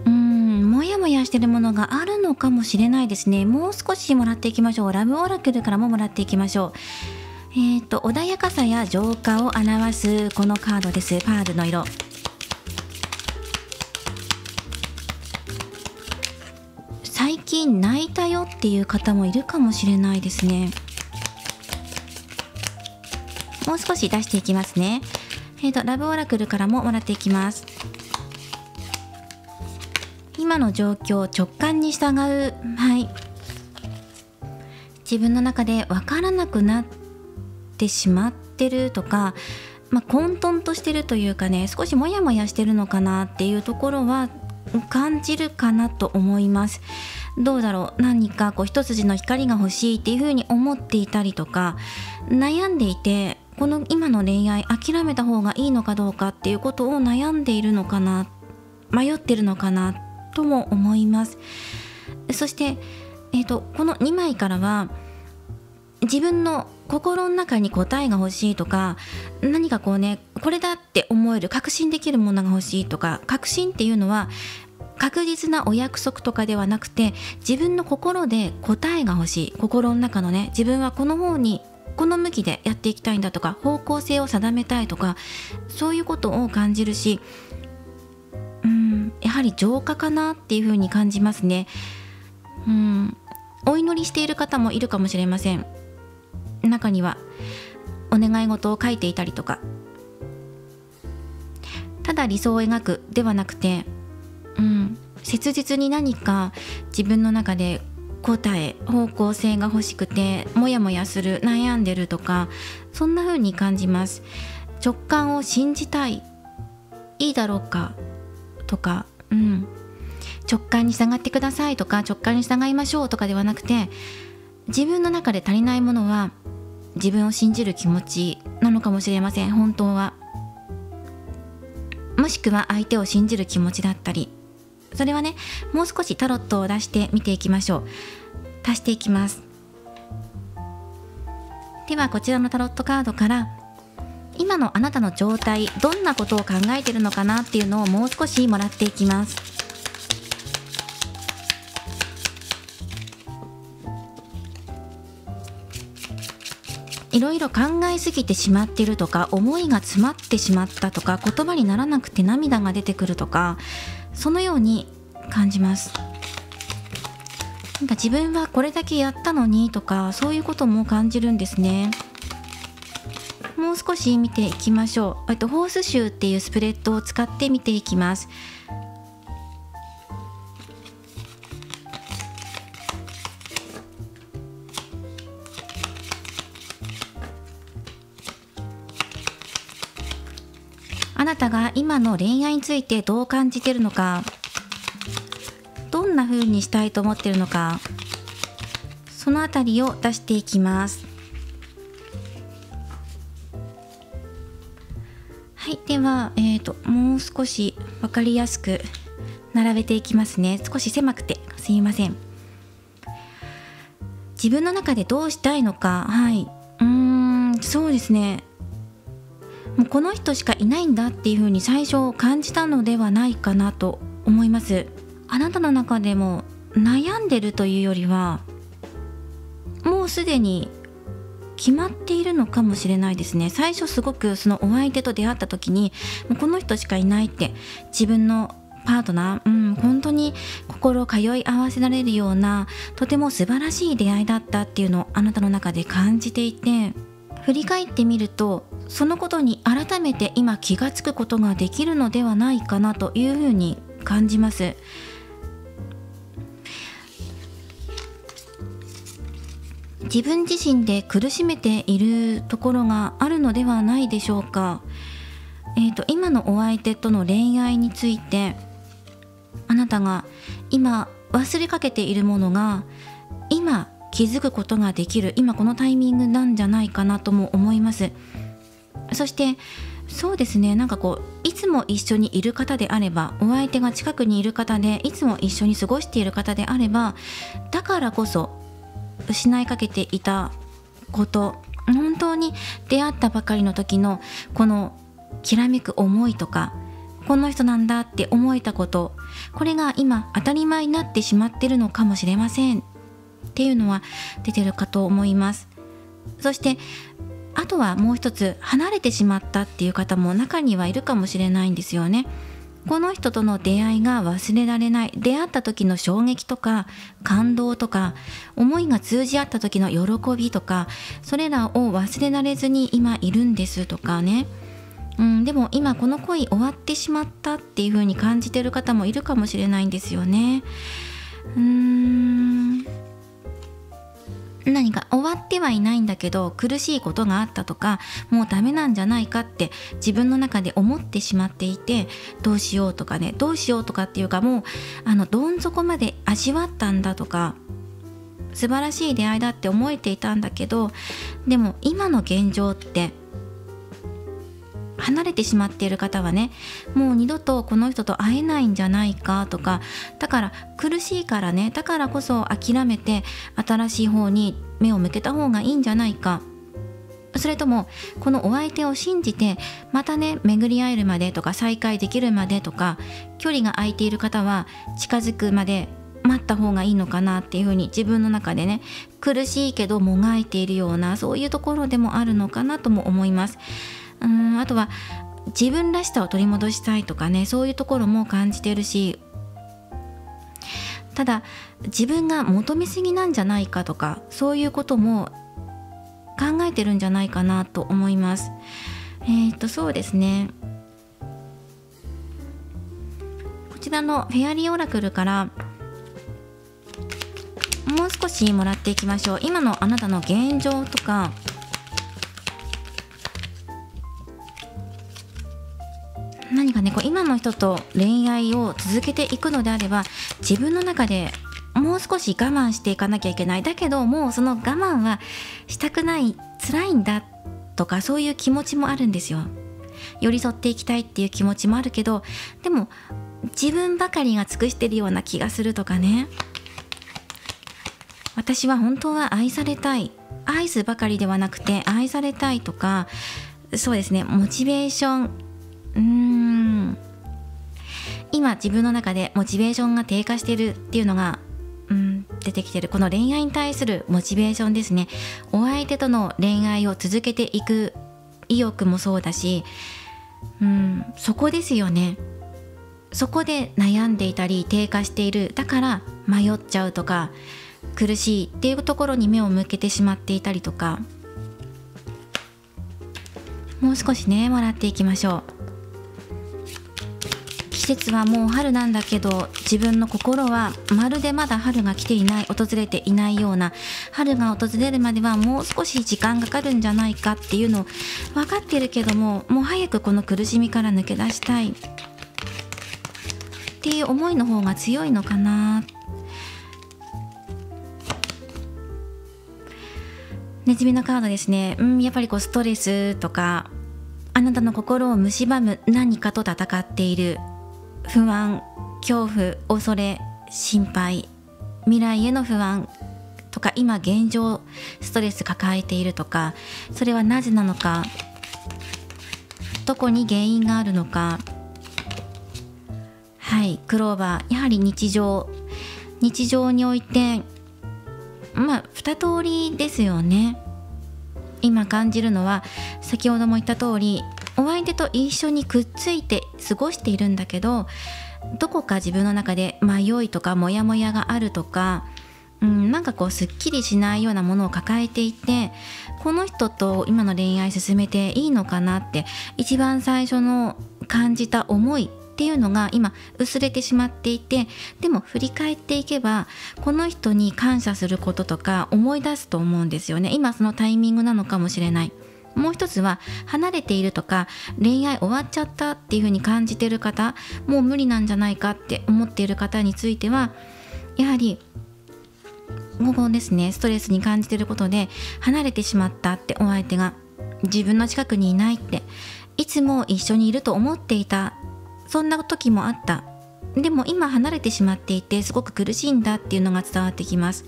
もやもやしてるものがあるのかもしれないですね。もう少しもらっていきましょう。ラブオラクルからももらっていきましょう。穏やかさや浄化を表すこのカードです。パールの色。最近泣いたよっていう方もいるかもしれないですね。もう少し出していきますね。ラブオラクルからももらっていきます。今の状況、直感に従う。はい。自分の中で分からなくなってしまってるとか、混沌としてるというかね、少しモヤモヤしてるのかなっていうところは感じるかなと思います。どうだろう、何かこう一筋の光が欲しいっていう風に思っていたりとか、悩んでいてこの今の恋愛諦めた方がいいのかどうかっていうことを悩んでいるのかな、迷ってるのかなとも思います。そして、この2枚からは自分の心の中に答えが欲しいとか、何かこうね、これだって思える確信できるものが欲しいとか、確信っていうのは確実なお約束とかではなくて、自分の心で答えが欲しい、心の中のね、自分はこの方にこの向きでやっていきたいんだとか、方向性を定めたいとか、そういうことを感じるし、やはり浄化かなっていうふうに感じますね。お祈りしている方もいるかもしれません。中にはお願い事を書いていたりとか、ただ理想を描くではなくて、切実に何か自分の中で答え、方向性が欲しくてモヤモヤする、悩んでるとか、そんな風に感じます。直感を信じたい、いいだろうかとか、直感に従ってくださいとか、直感に従いましょうとかではなくて、自分の中で足りないものは自分を信じる気持ちなのかもしれません。本当は、もしくは相手を信じる気持ちだったり、それはね、もう少しタロットを出して見ていきましょう。足していきます。ではこちらのタロットカードから今のあなたの状態、どんなことを考えているのかなっていうのをもう少しもらっていきます。いろいろ考えすぎてしまっているとか、思いが詰まってしまったとか、言葉にならなくて涙が出てくるとか、そのように感じます。なんか自分はこれだけやったのにとか、そういうことも感じるんですね。もう少し見ていきましょう。ホースシューっていうスプレッドを使って見ていきます。あなたが今の恋愛についてどう感じているのか、どんな風にしたいと思っているのか、そのあたりを出していきます。はい、では、もう少し分かりやすく並べていきますね。少し狭くてすいません。自分の中でどうしたいのか、はい、そうですね。もうこの人しかいないんだっていう風に最初感じたのではないかなと思います。あなたの中でも悩んでるというよりは、もうすでに決まっているのかもしれないですね。最初すごくそのお相手と出会った時に、もうこの人しかいないって、自分のパートナー、本当に心通い合わせられるような、とても素晴らしい出会いだったっていうのをあなたの中で感じていて、振り返ってみるとそのことに改めて今気がつくことができるのではないかなというふうに感じます。自分自身で苦しめているところがあるのではないでしょうか。今のお相手との恋愛について、あなたが今忘れかけているものが今気づくことができる、今このタイミングなんじゃないかなとも思います。そしてそうですね、なんかいつも一緒にいる方であれば、お相手が近くにいる方でいつも一緒に過ごしている方であれば、だからこそ失いかけていたこと、本当に出会ったばかりの時のこのきらめく思いとか、この人なんだって思えたこと、これが今当たり前になってしまっているのかもしれませんっていうのは出てるかと思います。そしてあとはもう一つ、離れてしまったっていう方も中にはいるかもしれないんですよね。この人との出会いが忘れられない、出会った時の衝撃とか感動とか、思いが通じ合った時の喜びとか、それらを忘れられずに今いるんですとかね。でも今この恋終わってしまったっていう風に感じてる方もいるかもしれないんですよね。何か終わってはいないんだけど、苦しいことがあったとか、もうダメなんじゃないかって自分の中で思ってしまっていて、どうしようとかね、どうしようとかっていうか、もうどん底まで味わったんだとか、素晴らしい出会いだって思えていたんだけど、でも今の現状って離れてしまっている方はね、もう二度とこの人と会えないんじゃないかとか、だから苦しいからね、だからこそ諦めて新しい方に目を向けた方がいいんじゃないか、それともこのお相手を信じてまたね、巡り合えるまでとか再会できるまでとか、距離が空いている方は近づくまで待った方がいいのかなっていうふうに、自分の中でね、苦しいけどもがいているような、そういうところでもあるのかなとも思います。あとは自分らしさを取り戻したいとかね、そういうところも感じてるし、ただ自分が求めすぎなんじゃないかとか、そういうことも考えてるんじゃないかなと思います。そうですね、こちらのフェアリーオラクルからもう少しもらっていきましょう。今のあなたの現状とか、何かね、今の人と恋愛を続けていくのであれば、自分の中でもう少し我慢していかなきゃいけない。だけどもうその我慢はしたくない、辛いんだとか、そういう気持ちもあるんですよ。寄り添っていきたいっていう気持ちもあるけど、でも自分ばかりが尽くしてるような気がするとかね、私は本当は愛されたい、愛すばかりではなくて愛されたいとか、そうですね、モチベーション、今自分の中でモチベーションが低下しているっていうのが出てきてる、この恋愛に対するモチベーションですね。お相手との恋愛を続けていく意欲もそうだし、そこですよね。そこで悩んでいたり低下している、だから迷っちゃうとか苦しいっていうところに目を向けてしまっていたりとか、もう少しねもらっていきましょう。季節はもう春なんだけど、自分の心はまるでまだ春が来ていない、訪れていないような、春が訪れるまではもう少し時間かかるんじゃないかっていうの分かってるけども、もう早くこの苦しみから抜け出したいっていう思いの方が強いのかな。ネズミのカードですね。やっぱりストレスとか、あなたの心を蝕む何かと戦っている不安、恐怖、恐れ、心配、未来への不安とか、今現状ストレス抱えているとか、それはなぜなのか、どこに原因があるのか。はい、クローバー、やはり日常において二通りですよね。今感じるのは、先ほども言った通り、お相手と一緒にくっついて過ごしているんだけど、どこか自分の中で迷いとかモヤモヤがあるとか、なんかすっきりしないようなものを抱えていて、この人と今の恋愛進めていいのかなって、一番最初の感じた思いっていうのが今薄れてしまっていて、でも振り返っていけばこの人に感謝することとか思い出すと思うんですよね。今そのタイミングなのかもしれない。もう一つは、離れているとか恋愛終わっちゃったっていう風に感じている方、もう無理なんじゃないかって思っている方については、やはり午後ですね、ストレスに感じていることで離れてしまったって、お相手が自分の近くにいないって、いつも一緒にいると思っていた、そんな時もあった。でも今離れてしまっていてすごく苦しいんだっていうのが伝わってきます。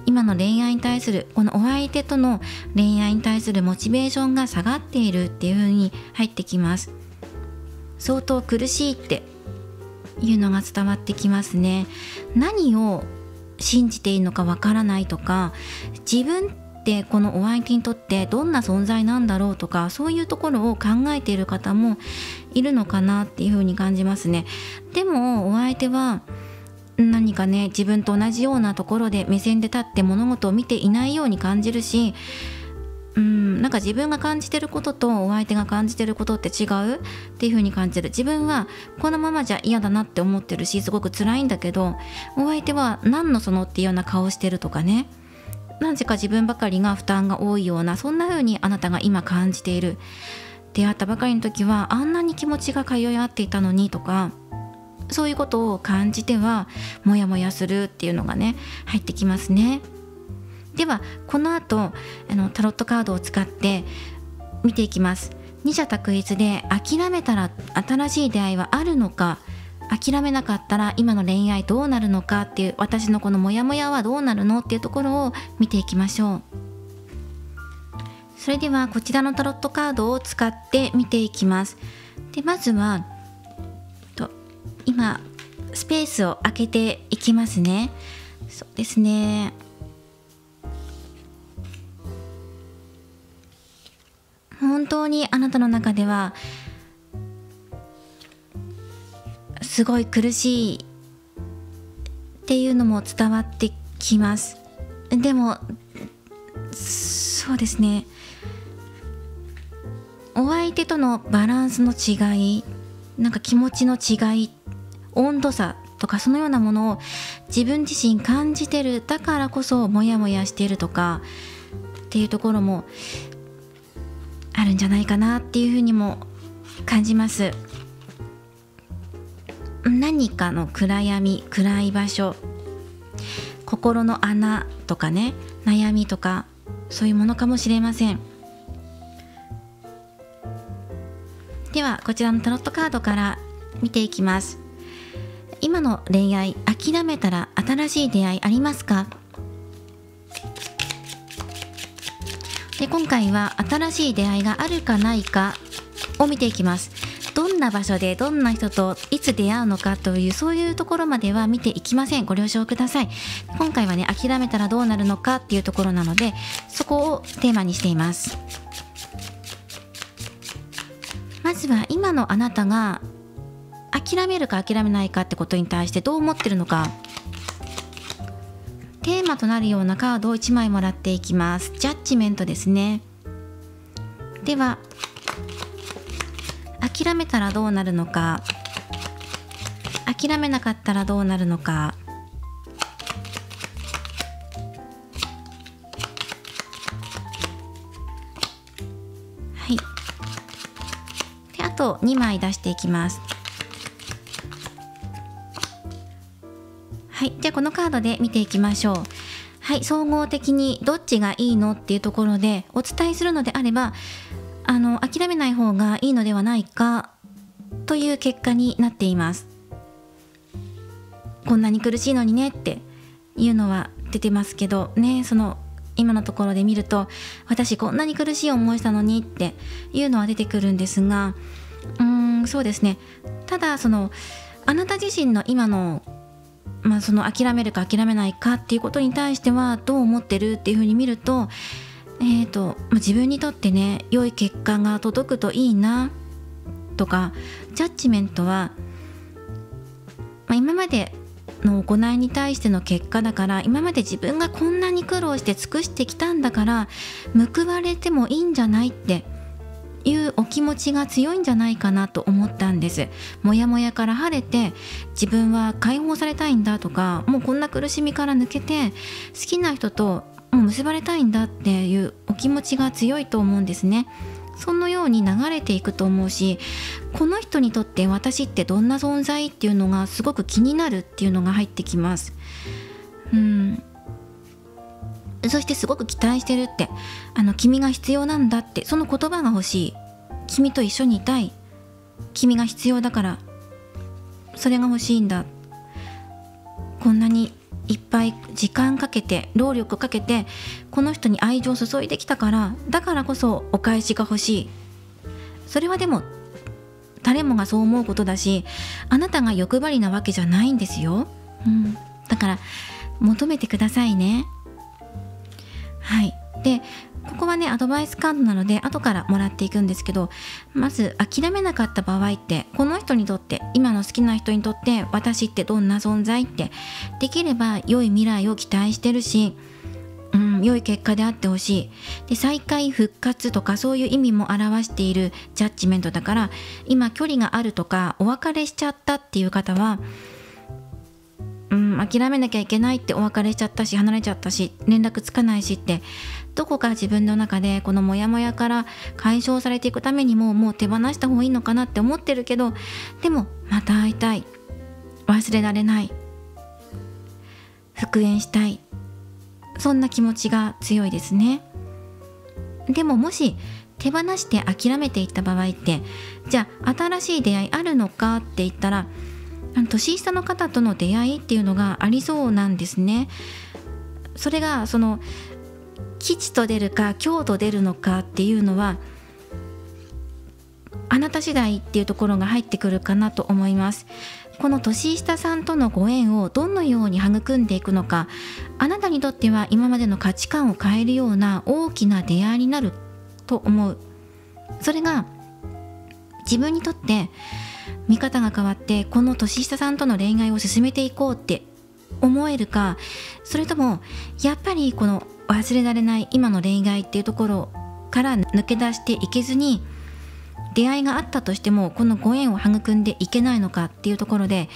今の恋愛に対する、このお相手との恋愛に対するモチベーションが下がっているっていう風に入ってきます。相当苦しいっていうのが伝わってきますね。何を信じていいのかわからないとか、自分ってこのお相手にとってどんな存在なんだろうとか、そういうところを考えている方もいるのかなっていう風に感じますね。でもお相手は何かね、自分と同じようなところで目線で立って物事を見ていないように感じるし、なんか自分が感じてることとお相手が感じてることって違うっていう風に感じる。自分はこのままじゃ嫌だなって思ってるし、すごく辛いんだけど、お相手は何のそのっていうような顔してるとかね、なぜか自分ばかりが負担が多いような、そんな風にあなたが今感じている。出会ったばかりの時はあんなに気持ちが通い合っていたのにとか、そういうことを感じてはモヤモヤするっていうのがね、入ってきますね。ではこの後タロットカードを使って見ていきます。二者択一で、諦めたら新しい出会いはあるのか、諦めなかったら今の恋愛どうなるのかっていう、私のこのモヤモヤはどうなるのっていうところを見ていきましょう。それではこちらのタロットカードを使って見ていきます。でまずは今スペースを空けていきますね。そうですね、本当にあなたの中ではすごい苦しいっていうのも伝わってきます。でもそうですね、お相手とのバランスの違い、なんか気持ちの違い、温度差とか、そのようなものを自分自身感じてる、だからこそモヤモヤしているとかっていうところもあるんじゃないかなっていうふうにも感じます。何かの暗闇、暗い場所、心の穴とかね、悩みとか、そういうものかもしれません。ではこちらのタロットカードから見ていきます。今の恋愛、諦めたら新しい出会いありますか？で今回は新しい出会いがあるかないかを見ていきます。どんな場所でどんな人といつ出会うのかという、そういうところまでは見ていきません。ご了承ください。今回はね、諦めたらどうなるのかっていうところなので、そこをテーマにしています。まずは今のあなたが諦めるか諦めないかってことに対してどう思ってるのか、テーマとなるようなカードを1枚もらっていきます。ジャッジメントですね。では諦めたらどうなるのか、諦めなかったらどうなるのか。はい。で、あと2枚出していきます。はい。じゃあこのカードで見ていきましょう。はい。総合的にどっちがいいのっていうところでお伝えするのであれば、諦めない方がいいのではないかという結果になっています。こんなに苦しいのにねっていうのは出てますけどね、その今のところで見ると、私こんなに苦しい思いしたのにっていうのは出てくるんですが、そうですね。ただあなた自身の今のその諦めるか諦めないかっていうことに対してはどう思ってるっていうふうに見ると、自分にとってね、良い結果が届くといいなとか、ジャッジメントは、今までの行いに対しての結果だから、今まで自分がこんなに苦労して尽くしてきたんだから報われてもいいんじゃないっていうお気持ちが強いんじゃないかなと思ったんです。もやもやから晴れて自分は解放されたいんだとか、もうこんな苦しみから抜けて好きな人ともう結ばれたいんだっていうお気持ちが強いと思うんですね。そのように流れていくと思うし、この人にとって私ってどんな存在っていうのがすごく気になるっていうのが入ってきます。そしてすごく期待してるって、君が必要なんだって、その言葉が欲しい。君と一緒にいたい。君が必要だからそれが欲しいんだ。こんなにいっぱい時間かけて労力かけてこの人に愛情を注いできたから、だからこそお返しが欲しい。それはでも誰もがそう思うことだし、あなたが欲張りなわけじゃないんですよ。だから求めてくださいね。はい。でここはね、アドバイスカードなので後からもらっていくんですけど、まず諦めなかった場合って、この人にとって、今の好きな人にとって私ってどんな存在って、できれば良い未来を期待してるし、良い結果であってほしい。で再会復活とかそういう意味も表しているジャッジメントだから、今距離があるとかお別れしちゃったっていう方は、諦めなきゃいけないって、お別れしちゃったし離れちゃったし連絡つかないしって、どこか自分の中でこのモヤモヤから解消されていくためにもう手放した方がいいのかなって思ってるけど、でもまた会いたい、忘れられない、復縁したい、そんな気持ちが強いですね。でももし手放して諦めていった場合って、じゃあ新しい出会いあるのかって言ったら、年下の方との出会いっていうのがありそうなんですね。それが吉と出るか凶と出るのかっていうのはあなた次第っていうところが入ってくるかなと思います。この年下さんとのご縁をどのように育んでいくのか、あなたにとっては今までの価値観を変えるような大きな出会いになると思う。それが自分にとって見方が変わって、この年下さんとの恋愛を進めていこうって思えるか、それともやっぱりこの忘れられない今の恋愛っていうところから抜け出していけずに、出会いがあったとしてもこのご縁を育んでいけないのかっていうところで、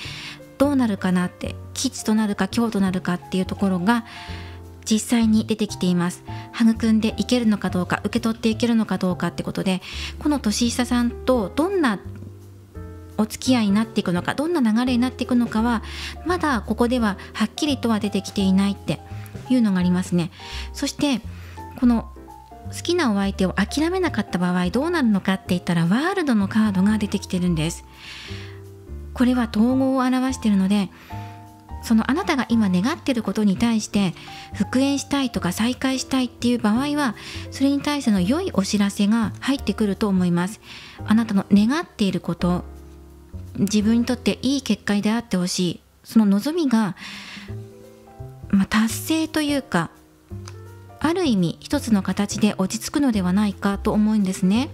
どうなるかなって、吉となるか凶となるかっていうところが実際に出てきています。育んでいけるのかどうか、受け取っていけるのかどうかってことで、この年下さんとどんなお付き合いになっていくのか、どんな流れになっていくのかはまだここでははっきりとは出てきていないっていうのがありますね。そしてこの好きなお相手を諦めなかった場合どうなるのかって言ったら、ワールドのカードが出てきてるんです。これは統合を表しているので、そのあなたが今願っていることに対して復縁したいとか再会したいっていう場合は、それに対しての良いお知らせが入ってくると思います。あなたの願っていること、自分にとっていい結果であってほしい、その望みが、達成というか、ある意味一つの形で落ち着くのではないかと思うんですね。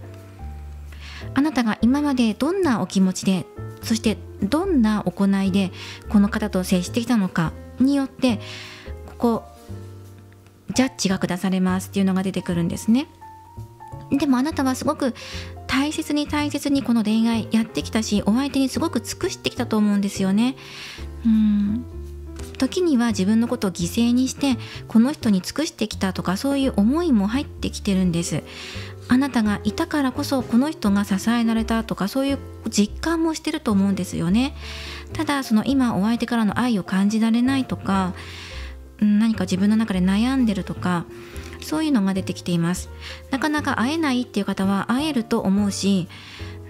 あなたが今までどんなお気持ちで、そしてどんな行いでこの方と接してきたのかによって、ここジャッジが下されますっていうのが出てくるんですね。でもあなたはすごく大切にこの恋愛やってきたし、お相手にすごく尽くしてきたと思うんですよね。時には自分のことを犠牲にしてこの人に尽くしてきたとか、そういう思いも入ってきてるんです。あなたがいたからこそこの人が支えられたとか、そういう実感もしてると思うんですよね。ただその今お相手からの愛を感じられないとか、何か自分の中で悩んでるとか、そういうのが出てきています。なかなか会えないっていう方は会えると思うし、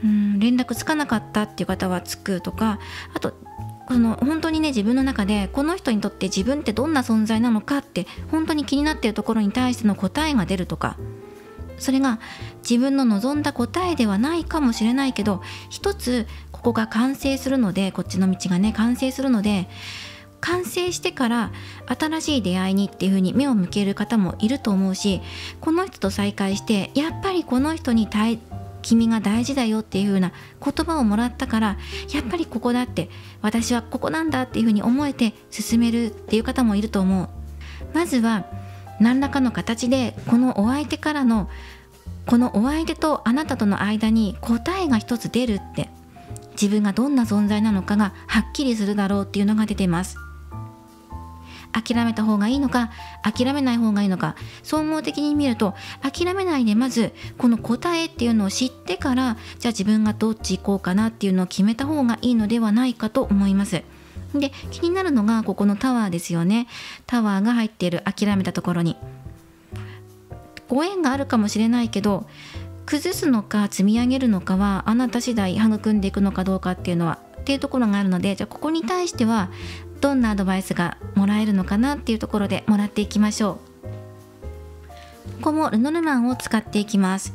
連絡つかなかったっていう方はつくとか、あと本当にね、自分の中でこの人にとって自分ってどんな存在なのかって本当に気になっているところに対しての答えが出るとか、それが自分の望んだ答えではないかもしれないけど、一つここが完成するので、こっちの道がね完成するので、完成してから新しい出会いにっていう風に目を向ける方もいると思うし、この人と再会してやっぱりこの人に君が大事だよっていう風な言葉をもらったから、やっぱりここだって、私はここなんだっていう風に思えて進めるっていう方もいると思う。まずは何らかの形でこのお相手からの、このお相手とあなたとの間に答えが一つ出るって、自分がどんな存在なのかがはっきりするだろうっていうのが出てます。諦めた方がいいのか諦めない方がいいのか、総合的に見ると諦めないで、まずこの答えっていうのを知ってから、じゃあ自分がどっち行こうかなっていうのを決めた方がいいのではないかと思います。で、気になるのがここのタワーですよね。タワーが入っている諦めたところにご縁があるかもしれないけど、崩すのか積み上げるのかはあなた次第、育んでいくのかどうかっていうのはっていうところがあるので、じゃあここに対してはどんなアドバイスがもらえるのかなっていうところでもらっていきましょう。ここもルノルマンを使っていきます。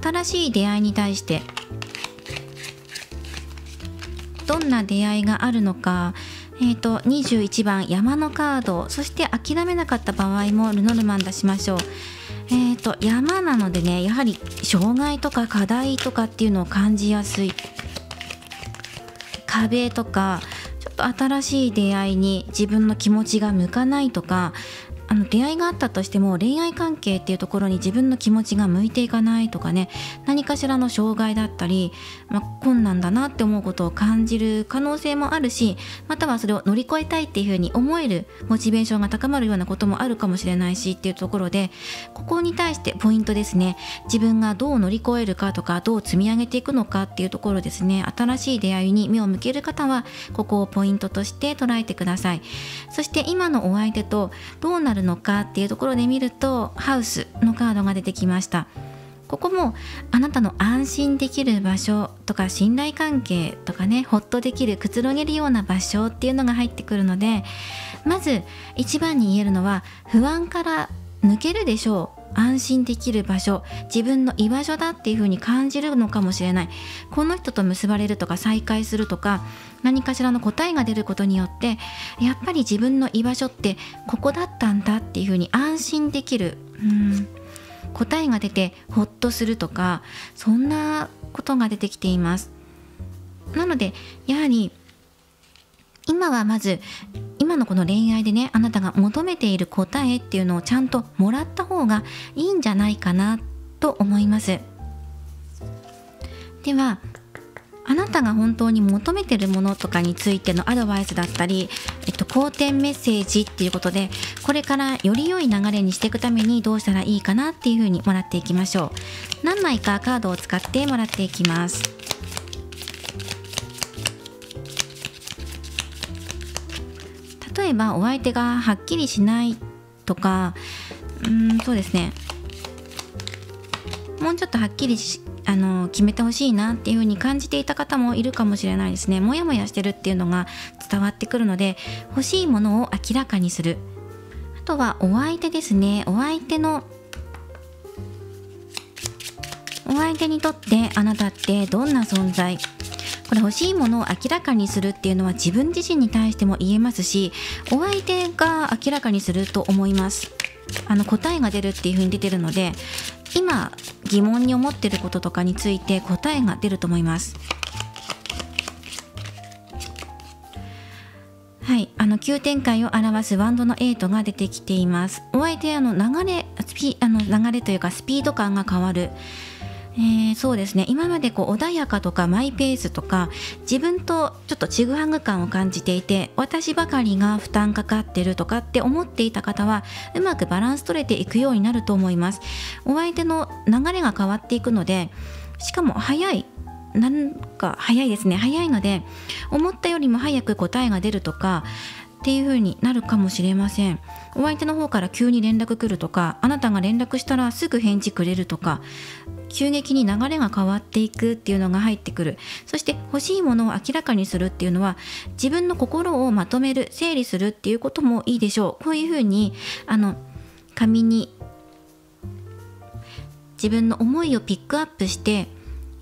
新しい出会いに対してどんな出会いがあるのか、21番山のカード、そして諦めなかった場合もルノルマン出しましょう。山なのでね、やはり障害とか課題とかっていうのを感じやすい、壁とか、ちょっと新しい出会いに自分の気持ちが向かないとか、出会いがあったとしても恋愛関係っていうところに自分の気持ちが向いていかないとかね、何かしらの障害だったり、困難だなって思うことを感じる可能性もあるし、またはそれを乗り越えたいっていうふうに思えるモチベーションが高まるようなこともあるかもしれないしっていうところで、ここに対してポイントですね。自分がどう乗り越えるかとか、どう積み上げていくのかっていうところですね。新しい出会いに目を向ける方はここをポイントとして捉えてください。そして今のお相手とどうなるのかっていうところで見ると、ハウスのカードが出てきました。ここもあなたの安心できる場所とか、信頼関係とかね、ほっとできる、くつろげるような場所っていうのが入ってくるので、まず一番に言えるのは、不安から抜けるでしょう。安心できる場所、自分の居場所だっていう風に感じるのかもしれない。この人と結ばれるとか再会するとか、何かしらの答えが出ることによって、やっぱり自分の居場所ってここだったんだっていう風に安心できる、答えが出てほっとするとか、そんなことが出てきています。なのでやはり今はまず今のこの恋愛でね、あなたが求めている答えっていうのをちゃんともらった方がいいんじゃないかなと思います。では、あなたが本当に求めているものとかについてのアドバイスだったり、好転メッセージっていうことで、これからより良い流れにしていくためにどうしたらいいかなっていう風にもらっていきましょう。何枚かカードを使ってもらっていきます。例えばお相手がはっきりしないとか、そうですね、もうちょっとはっきり決めてほしいなっていう風に感じていた方もいるかもしれないですね。モヤモヤしてるっていうのが伝わってくるので、欲しいものを明らかにする。あとはお相手ですね。お相手にとってあなたってどんな存在？これ欲しいものを明らかにするっていうのは自分自身に対しても言えますし、お相手が明らかにすると思います。答えが出るっていう風に出てるので、今疑問に思ってることとかについて答えが出ると思います。はい、急展開を表すワンドの8が出てきています。お相手流れというかスピード感が変わる。そうですね、今まで穏やかとかマイペースとか自分とちょっとちぐはぐ感を感じていて、私ばかりが負担かかってるとかって思っていた方はうまくバランス取れていくようになると思います。お相手の流れが変わっていくので、しかも早いですね。早いので思ったよりも早く答えが出るとかっていう風になるかもしれません。お相手の方から急に連絡来るとか、あなたが連絡したらすぐ返事くれるとか、急激に流れが変わっていくっていうのが入ってくる。そして欲しいものを明らかにするっていうのは、自分の心をまとめる、整理するっていうこともいいでしょう。こういう風に紙に自分の思いをピックアップして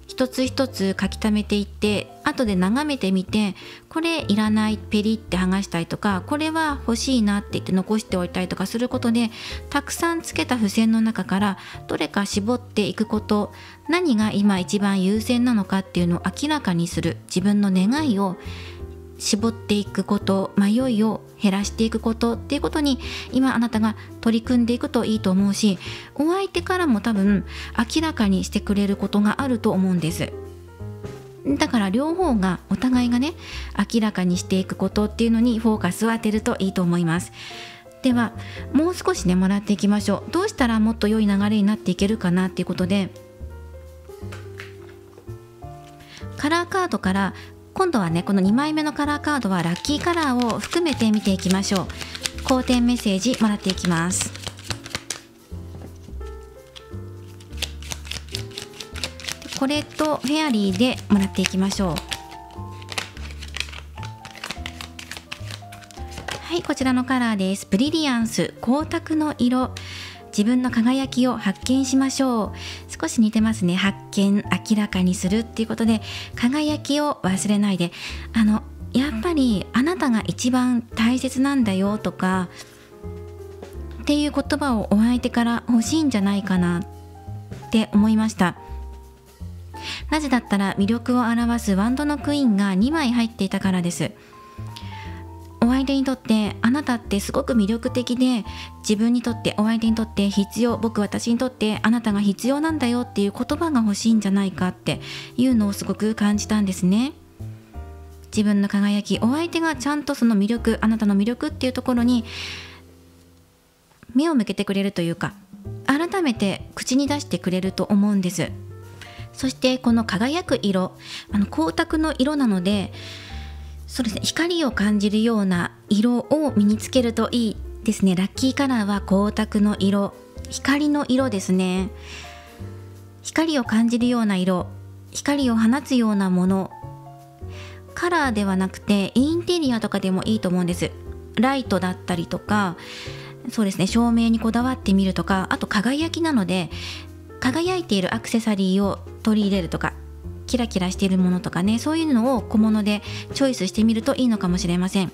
一つ一つ書き溜めていって、後で眺めてみて、これいらない、ペリって剥がしたりとか、これは欲しいなって言って残しておいたりとかすることで、たくさんつけた付箋の中からどれか絞っていくこと、何が今一番優先なのかっていうのを明らかにする、自分の願いを絞っていくこと、迷いを減らしていくことっていうことに今あなたが取り組んでいくといいと思うし、お相手からも多分明らかにしてくれることがあると思うんです。だから両方が、お互いがね、明らかにしていくことっていうのにフォーカスを当てるといいと思います。ではもう少しね、もらっていきましょう。どうしたらもっと良い流れになっていけるかなっていうことで、カラーカードから今度はね、この2枚目のカラーカードはラッキーカラーを含めて見ていきましょう。好転メッセージもらっていきます。これとフェアリーでもらっていきましょう。はい、こちらのカラーです。ブリリアンス、光沢の色。自分の輝きを発見しましょう。少し似てますね。発見、明らかにするっていうことで、輝きを忘れないで、やっぱりあなたが一番大切なんだよとかっていう言葉をお相手から欲しいんじゃないかなって思いました。なぜだったら、魅力を表すワンドのクイーンが2枚入っていたからです。お相手にとってあなたってすごく魅力的で、自分にとって、お相手にとって必要、私にとってあなたが必要なんだよっていう言葉が欲しいんじゃないかっていうのをすごく感じたんですね。自分の輝き、お相手がちゃんとその魅力、あなたの魅力っていうところに目を向けてくれるというか、改めて口に出してくれると思うんです。そしてこの輝く色、光沢の色なので、そうですね、光を感じるような色を身につけるといいですね。ラッキーカラーは光沢の色、光の色ですね。光を感じるような色、光を放つようなもの、カラーではなくてインテリアとかでもいいと思うんです。ライトだったりとか、そうですね、照明にこだわってみるとか、あと輝きなので輝いているアクセサリーを取り入れるとか、キラキラしているものとかね、そういうのを小物でチョイスしてみるといいのかもしれません。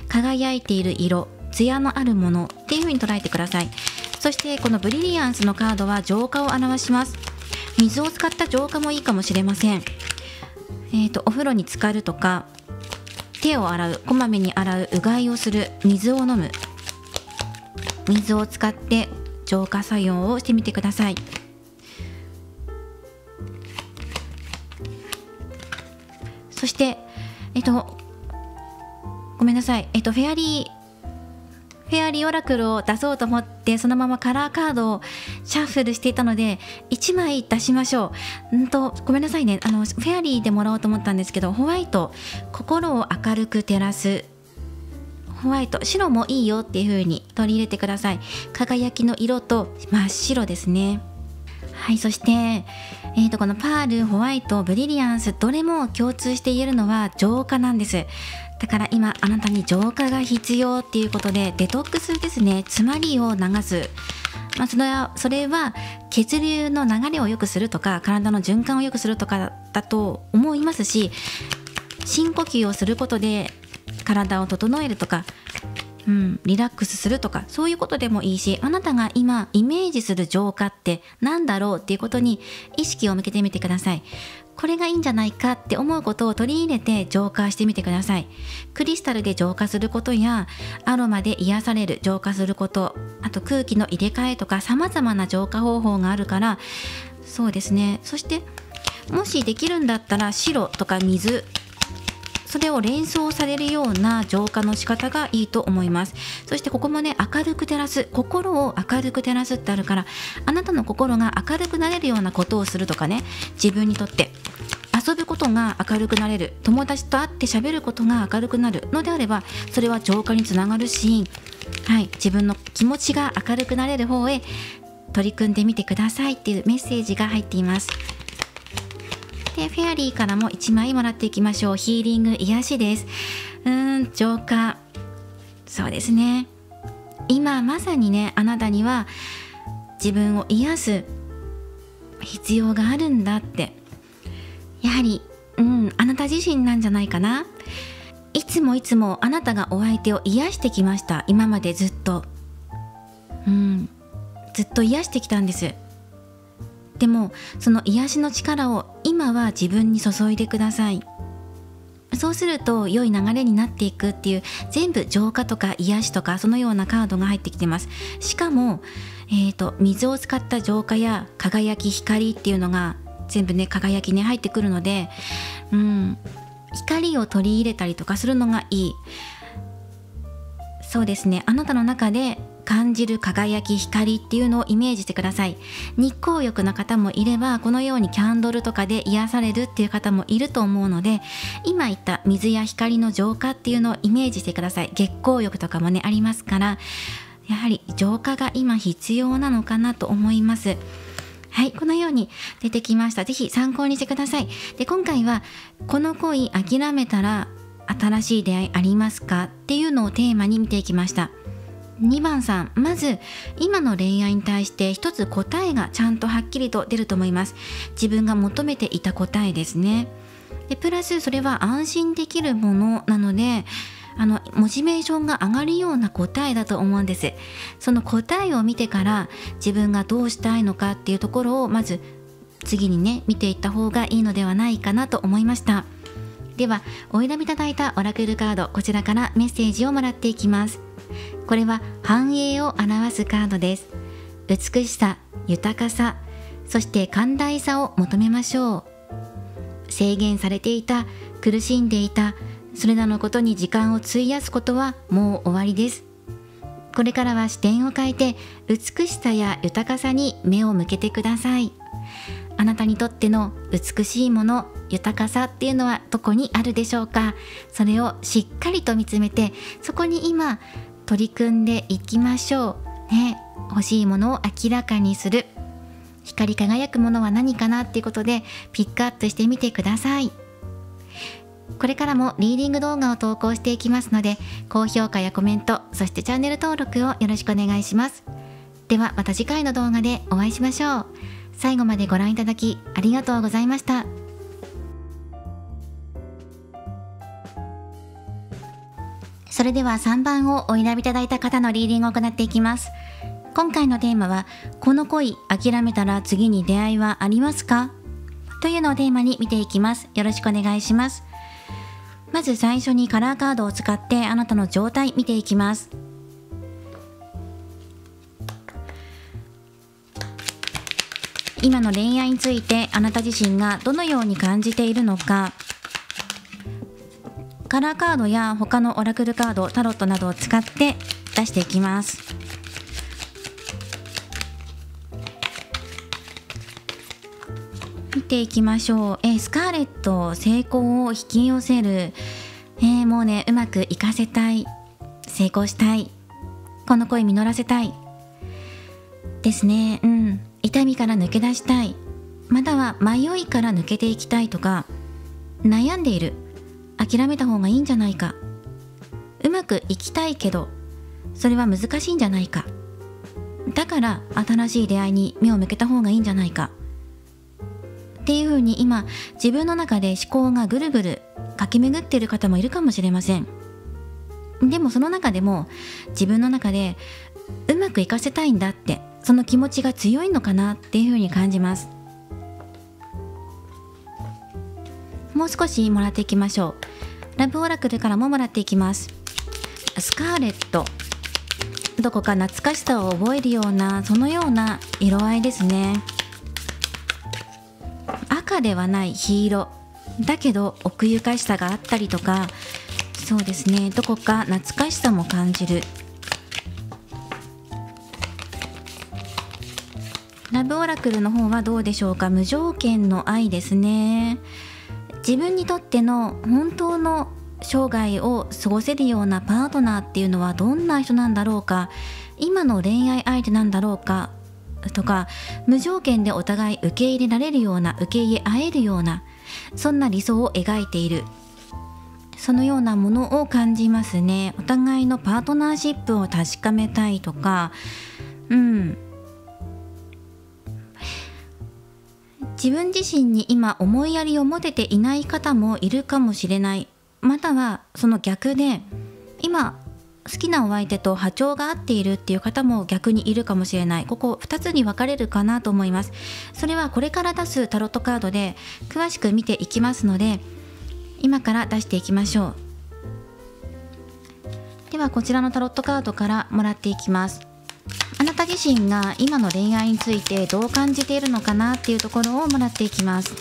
輝いている色、艶のあるものっていう風に捉えてください。そしてこのブリリアンスのカードは浄化を表します。水を使った浄化もいいかもしれません。お風呂に浸かるとか、手を洗う、こまめに洗う、うがいをする、水を飲む、水を使って浄化作用をしてみてください。そしてごめんなさい、フェアリーオラクルを出そうと思って、そのままカラーカードをシャッフルしていたので1枚出しましょう。ごめんなさいね、フェアリーでもらおうと思ったんですけど、ホワイト、心を明るく照らす、ホワイト、白もいいよっていう風に取り入れてください。輝きの色と真っ白ですね。はい、そしてこのパール、ホワイト、ブリリアンス、どれも共通して言えるのは浄化なんです。だから今あなたに浄化が必要っていうことで、デトックスですね、詰まりを流す。それは血流の流れを良くするとか、体の循環を良くするとかだと思いますし、深呼吸をすることで体を整えるとか、リラックスするとか、そういうことでもいいし、あなたが今イメージする浄化って何だろうっていうことに意識を向けてみてください。これがいいんじゃないかって思うことを取り入れて浄化してみてください。クリスタルで浄化することや、アロマで癒される、浄化すること、あと空気の入れ替えとか、様々な浄化方法があるから、そうですね。そしてもしできるんだったら白とか水、それを連想されるような浄化の仕方がいいと思います。そしてここもね、明るく照らす、心を明るく照らすってあるから、あなたの心が明るくなれるようなことをするとかね、自分にとって遊ぶことが明るくなれる、友達と会って喋ることが明るくなるのであれば、それは浄化につながるし、自分の気持ちが明るくなれる方へ取り組んでみてくださいっていうメッセージが入っています。で、フェアリーからも1枚もらっていきましょう。ヒーリング、癒しです。浄化、そうですね、今まさにね、あなたには自分を癒す必要があるんだって、やはりあなた自身なんじゃないかな。いつもあなたがお相手を癒してきました。今までずっと癒してきたんです。でもその癒しの力を今は自分に注いでください。そうすると良い流れになっていくっていう、全部浄化とか癒しとか、そのようなカードが入ってきてます。しかも、水を使った浄化や輝き、光っていうのが全部ね、輝きね入ってくるので、光を取り入れたりとかするのがいい。そうですね、あなたの中で感じる輝き、光っていうのをイメージしてください。日光浴の方もいれば、このようにキャンドルとかで癒されるっていう方もいると思うので、今言った水や光の浄化っていうのをイメージしてください。月光浴とかもねありますから、やはり浄化が今必要なのかなと思います。このように出てきました。ぜひ参考にしてください。で、今回はこの恋諦めたら新しい出会いありますかっていうのをテーマに見ていきました。2番さん、まず今の恋愛に対して一つ答えがちゃんとはっきりと出ると思います。自分が求めていた答えですね。でプラスそれは安心できるものなので、モチベーションが上がるような答えだと思うんです。その答えを見てから自分がどうしたいのかっていうところをまず次にね見ていった方がいいのではないかなと思いました。ではお選びいただいたオラクルカード、こちらからメッセージをもらっていきます。これは繁栄を表すカードです。美しさ、豊かさ、そして寛大さを求めましょう。制限されていた、苦しんでいた、それらのことに時間を費やすことはもう終わりです。これからは視点を変えて、美しさや豊かさに目を向けてください。あなたにとっての美しいもの、豊かさっていうのはどこにあるでしょうか。それをしっかりと見つめて、そこに今取り組んでいきましょうね。欲しいものを明らかにする、光り輝くものは何かなっていうことでピックアップしてみてください。これからもリーディング動画を投稿していきますので、高評価やコメント、そしてチャンネル登録をよろしくお願いします。ではまた次回の動画でお会いしましょう。最後までご覧いただきありがとうございました。それでは3番をお選びいただいた方のリーディングを行っていきます。今回のテーマは、この恋諦めたら次に出会いはありますかというのをテーマに見ていきます。よろしくお願いします。まず最初にカラーカードを使ってあなたの状態見ていきます。今の恋愛についてあなた自身がどのように感じているのか、カラーカードや他のオラクルカード、タロットなどを使って出していきます。見ていきましょう。スカーレット、成功を引き寄せる、もうねうまくいかせたい、成功したい、この恋実らせたいですね。痛みから抜け出したい、または迷いから抜けていきたいとか、悩んでいる、諦めた方がいいんじゃないか、うまくいきたいけどそれは難しいんじゃないか、だから新しい出会いに目を向けた方がいいんじゃないかっていう風に、今自分の中で思考がぐるぐる駆け巡っている方もいるかもしれません。でもその中でも自分の中でうまくいかせたいんだって、その気持ちが強いのかなっていう風に感じます。もう少しもらっていきましょう。ラブオラクルからももらっていきます。スカーレット、どこか懐かしさを覚えるような、そのような色合いですね。赤ではない黄色だけど奥ゆかしさがあったりとか、そうですね、どこか懐かしさも感じる。ラブオラクルの方はどうでしょうか。無条件の愛ですね。自分にとっての本当の生涯を過ごせるようなパートナーっていうのはどんな人なんだろうか、今の恋愛相手なんだろうかとか、無条件でお互い受け入れられるような、受け入れ合えるような、そんな理想を描いている、そのようなものを感じますね。お互いのパートナーシップを確かめたいとか、自分自身に今思いやりを持てていない方もいるかもしれない。またはその逆で、今好きなお相手と波長が合っているっていう方も逆にいるかもしれない。ここ2つに分かれるかなと思います。それはこれから出すタロットカードで詳しく見ていきますので、今から出していきましょう。ではこちらのタロットカードからもらっていきます。あなた自身が今の恋愛についてどう感じているのかなっていうところをもらっていきます。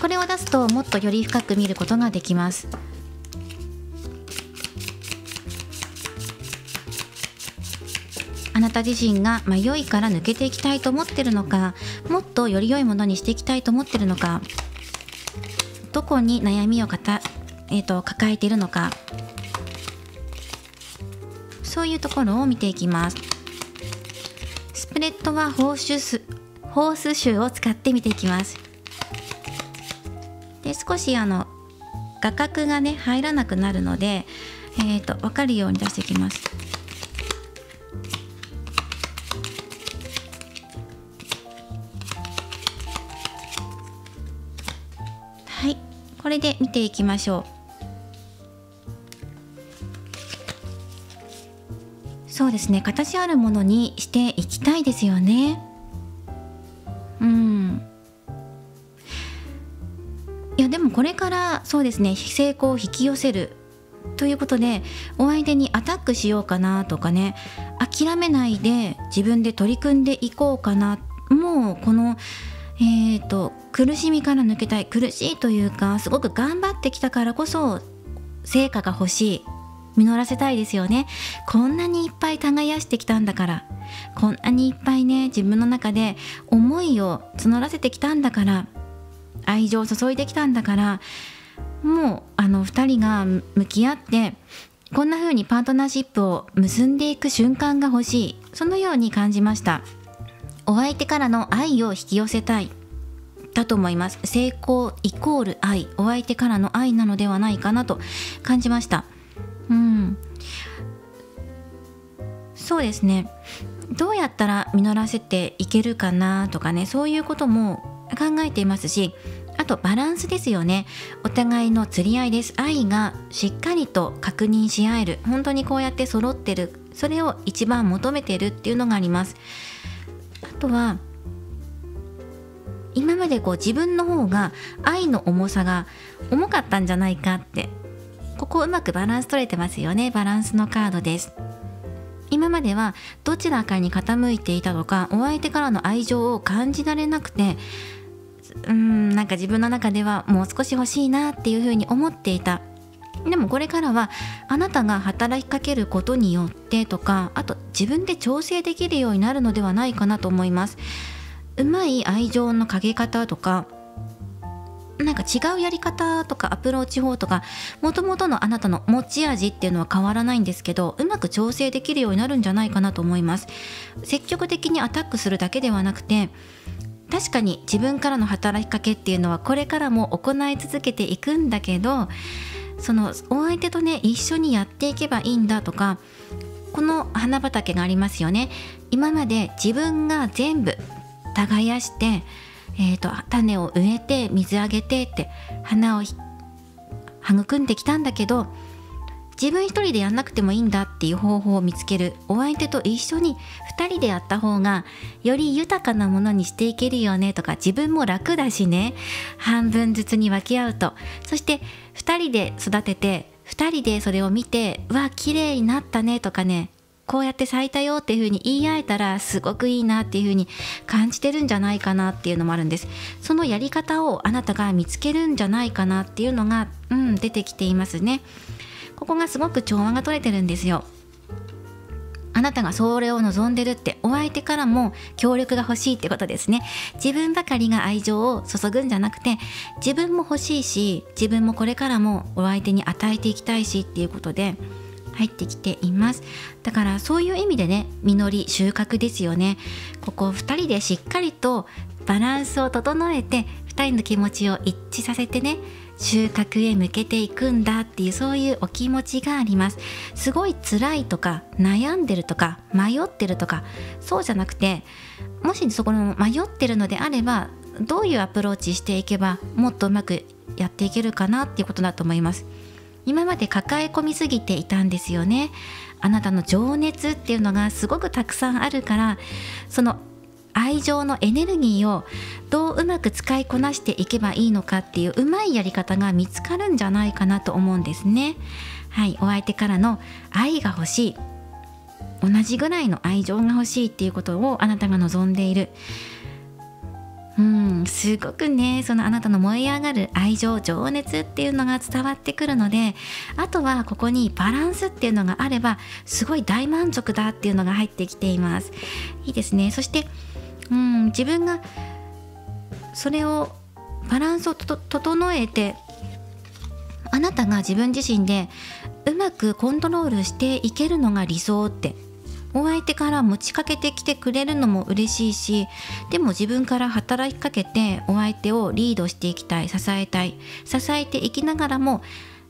これを出すともっとより深く見ることができます。あなた自身が迷いから抜けていきたいと思っているのか、もっとより良いものにしていきたいと思っているのか、どこに悩みを抱えているのか、そういうところを見ていきます。スプレッドはホースシュを使って見ていきます。で、少し画角がね入らなくなるので、分かるように出していきます。はい、これで見ていきましょう。そうですね、形あるものにしていきたいですよね。いやでもこれからそうですね、成功を引き寄せるということで、お相手にアタックしようかなとかね、諦めないで自分で取り組んでいこうかな、もうこの苦しみから抜けたい、苦しいというかすごく頑張ってきたからこそ成果が欲しい、実らせたいですよね。こんなにいっぱい耕してきたんだから、こんなにいっぱいね自分の中で思いを募らせてきたんだから、愛情を注いできたんだから、もう2人が向き合ってこんな風にパートナーシップを結んでいく瞬間が欲しい、そのように感じました。お相手からの愛を引き寄せたいだと思います。成功イコール愛、お相手からの愛なのではないかなと感じました。そうですね、どうやったら実らせていけるかなとかね、そういうことも考えていますし、あとバランスですよね。お互いの釣り合いです。愛がしっかりと確認し合える、本当にこうやって揃ってる、それを一番求めてるっていうのがあります。あとは今まで自分の方が愛の重さが重かったんじゃないかって、ここうまくバランス取れてますよね。バランスのカードです。今まではどちらかに傾いていたとか、お相手からの愛情を感じられなくて、なんか自分の中ではもう少し欲しいなっていうふうに思っていた。でもこれからはあなたが働きかけることによってとか、あと自分で調整できるようになるのではないかなと思います。うまい愛情のかけ方とか、なんか違うやり方とかアプローチ法とか、もともとのあなたの持ち味っていうのは変わらないんですけど、うまく調整できるようになるんじゃないかなと思います。積極的にアタックするだけではなくて、確かに自分からの働きかけっていうのはこれからも行い続けていくんだけど、そのお相手とね一緒にやっていけばいいんだとか、この花畑がありますよね。今まで自分が全部耕して、種を植えて水あげてって花を育んできたんだけど、自分一人でやんなくてもいいんだっていう方法を見つける。お相手と一緒に2人でやった方がより豊かなものにしていけるよねとか、自分も楽だしね、半分ずつに分け合うと、そして2人で育てて2人でそれを見て、わ綺麗になったねとかね、こうやって咲いたよっていう風に言い合えたらすごくいいなっていう風に感じてるんじゃないかなっていうのもあるんです。そのやり方をあなたが見つけるんじゃないかなっていうのが、出てきていますね。ここがすごく調和が取れてるんですよ。あなたがそれを望んでるって、お相手からも協力が欲しいってことですね。自分ばかりが愛情を注ぐんじゃなくて、自分も欲しいし、自分もこれからもお相手に与えていきたいしっていうことで入ってきています。だからそういう意味でね、実り収穫ですよね。ここ2人でしっかりとバランスを整えて、2人の気持ちを一致させてね、収穫へ向けていくんだっていう、そういうお気持ちがあります。すごい辛いとか悩んでるとか迷ってるとか、そうじゃなくて、もしそこの迷ってるのであれば、どういうアプローチしていけばもっとうまくやっていけるかなっていうことだと思います。今まで抱え込みすぎていたんですよね。あなたの情熱っていうのがすごくたくさんあるから、その愛情のエネルギーをどううまく使いこなしていけばいいのかっていううまいやり方が見つかるんじゃないかなと思うんですね。はい、お相手からの愛が欲しい、同じぐらいの愛情が欲しいっていうことをあなたが望んでいる。すごくね、そのあなたの燃え上がる愛情、情熱っていうのが伝わってくるので、あとはここにバランスっていうのがあればすごい大満足だっていうのが入ってきています。いいですね。そして自分がそれをバランスを整えて、あなたが自分自身でうまくコントロールしていけるのが理想って、お相手から持ちかけてきてくれるのも嬉しいし、でも自分から働きかけてお相手をリードしていきたい、支えたい、支えていきながらも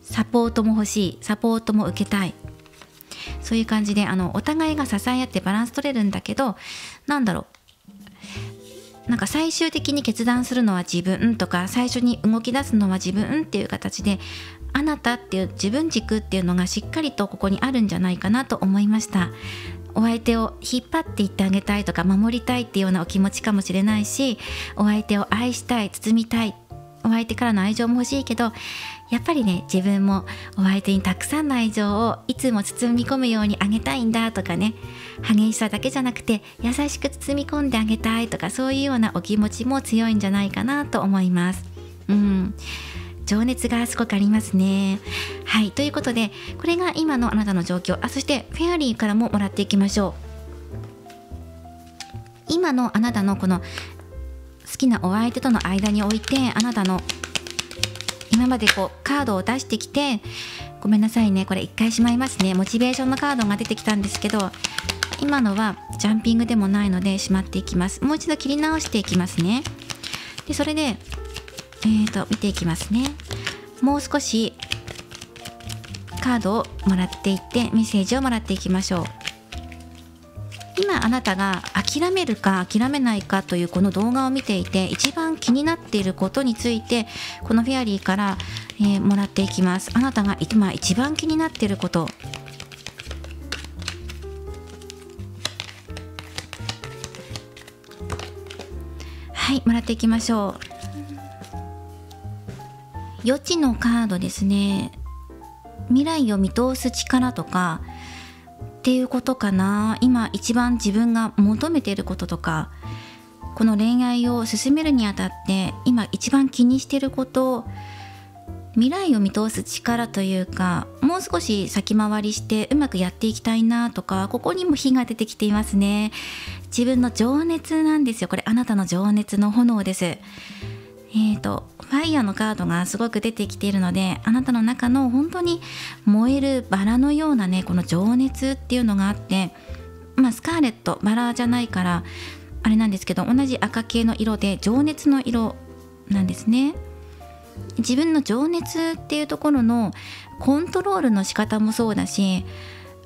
サポートも欲しい、サポートも受けたい、そういう感じでお互いが支え合ってバランス取れるんだけど、なんか最終的に決断するのは自分とか、最初に動き出すのは自分っていう形で、あなたっていう自分軸っていうのがしっかりとここにあるんじゃないかなと思いました。お相手を引っ張っていってあげたいとか守りたいっていうようなお気持ちかもしれないし、お相手を愛したい、包みたい、お相手からの愛情も欲しいけど、やっぱりね、自分もお相手にたくさんの愛情をいつも包み込むようにあげたいんだとかね、激しさだけじゃなくて優しく包み込んであげたいとか、そういうようなお気持ちも強いんじゃないかなと思います。情熱がすごくありますね。はい、ということで、これが今のあなたの状況。そしてフェアリーからももらっていきましょう。今のあなたのこの好きなお相手との間において、あなたの今までカードを出してきて、ごめんなさいね、これ一回しまいますね。モチベーションのカードが出てきたんですけど、今のはジャンピングでもないのでしまっていきます。もう一度切り直していきますね。でそれで見ていきますね。もう少しカードをもらっていって、メッセージをもらっていきましょう。今あなたが諦めるか諦めないかというこの動画を見ていて、一番気になっていることについてこのフェアリーから、もらっていきます。あなたが今一番気になっていること、はい、もらっていきましょう。予知のカードですね。未来を見通す力とかっていうことかな。今一番自分が求めていることとか、この恋愛を進めるにあたって今一番気にしていること、未来を見通す力というか、もう少し先回りしてうまくやっていきたいなとか、ここにも火が出てきていますね。自分の情熱なんですよ。これあなたの情熱の炎です。ファイヤーのカードがすごく出てきているので、あなたの中の本当に燃えるバラのようなね、この情熱っていうのがあって、スカーレット、バラじゃないからあれなんですけど、同じ赤系の色で情熱の色なんですね。自分の情熱っていうところのコントロールの仕方もそうだし、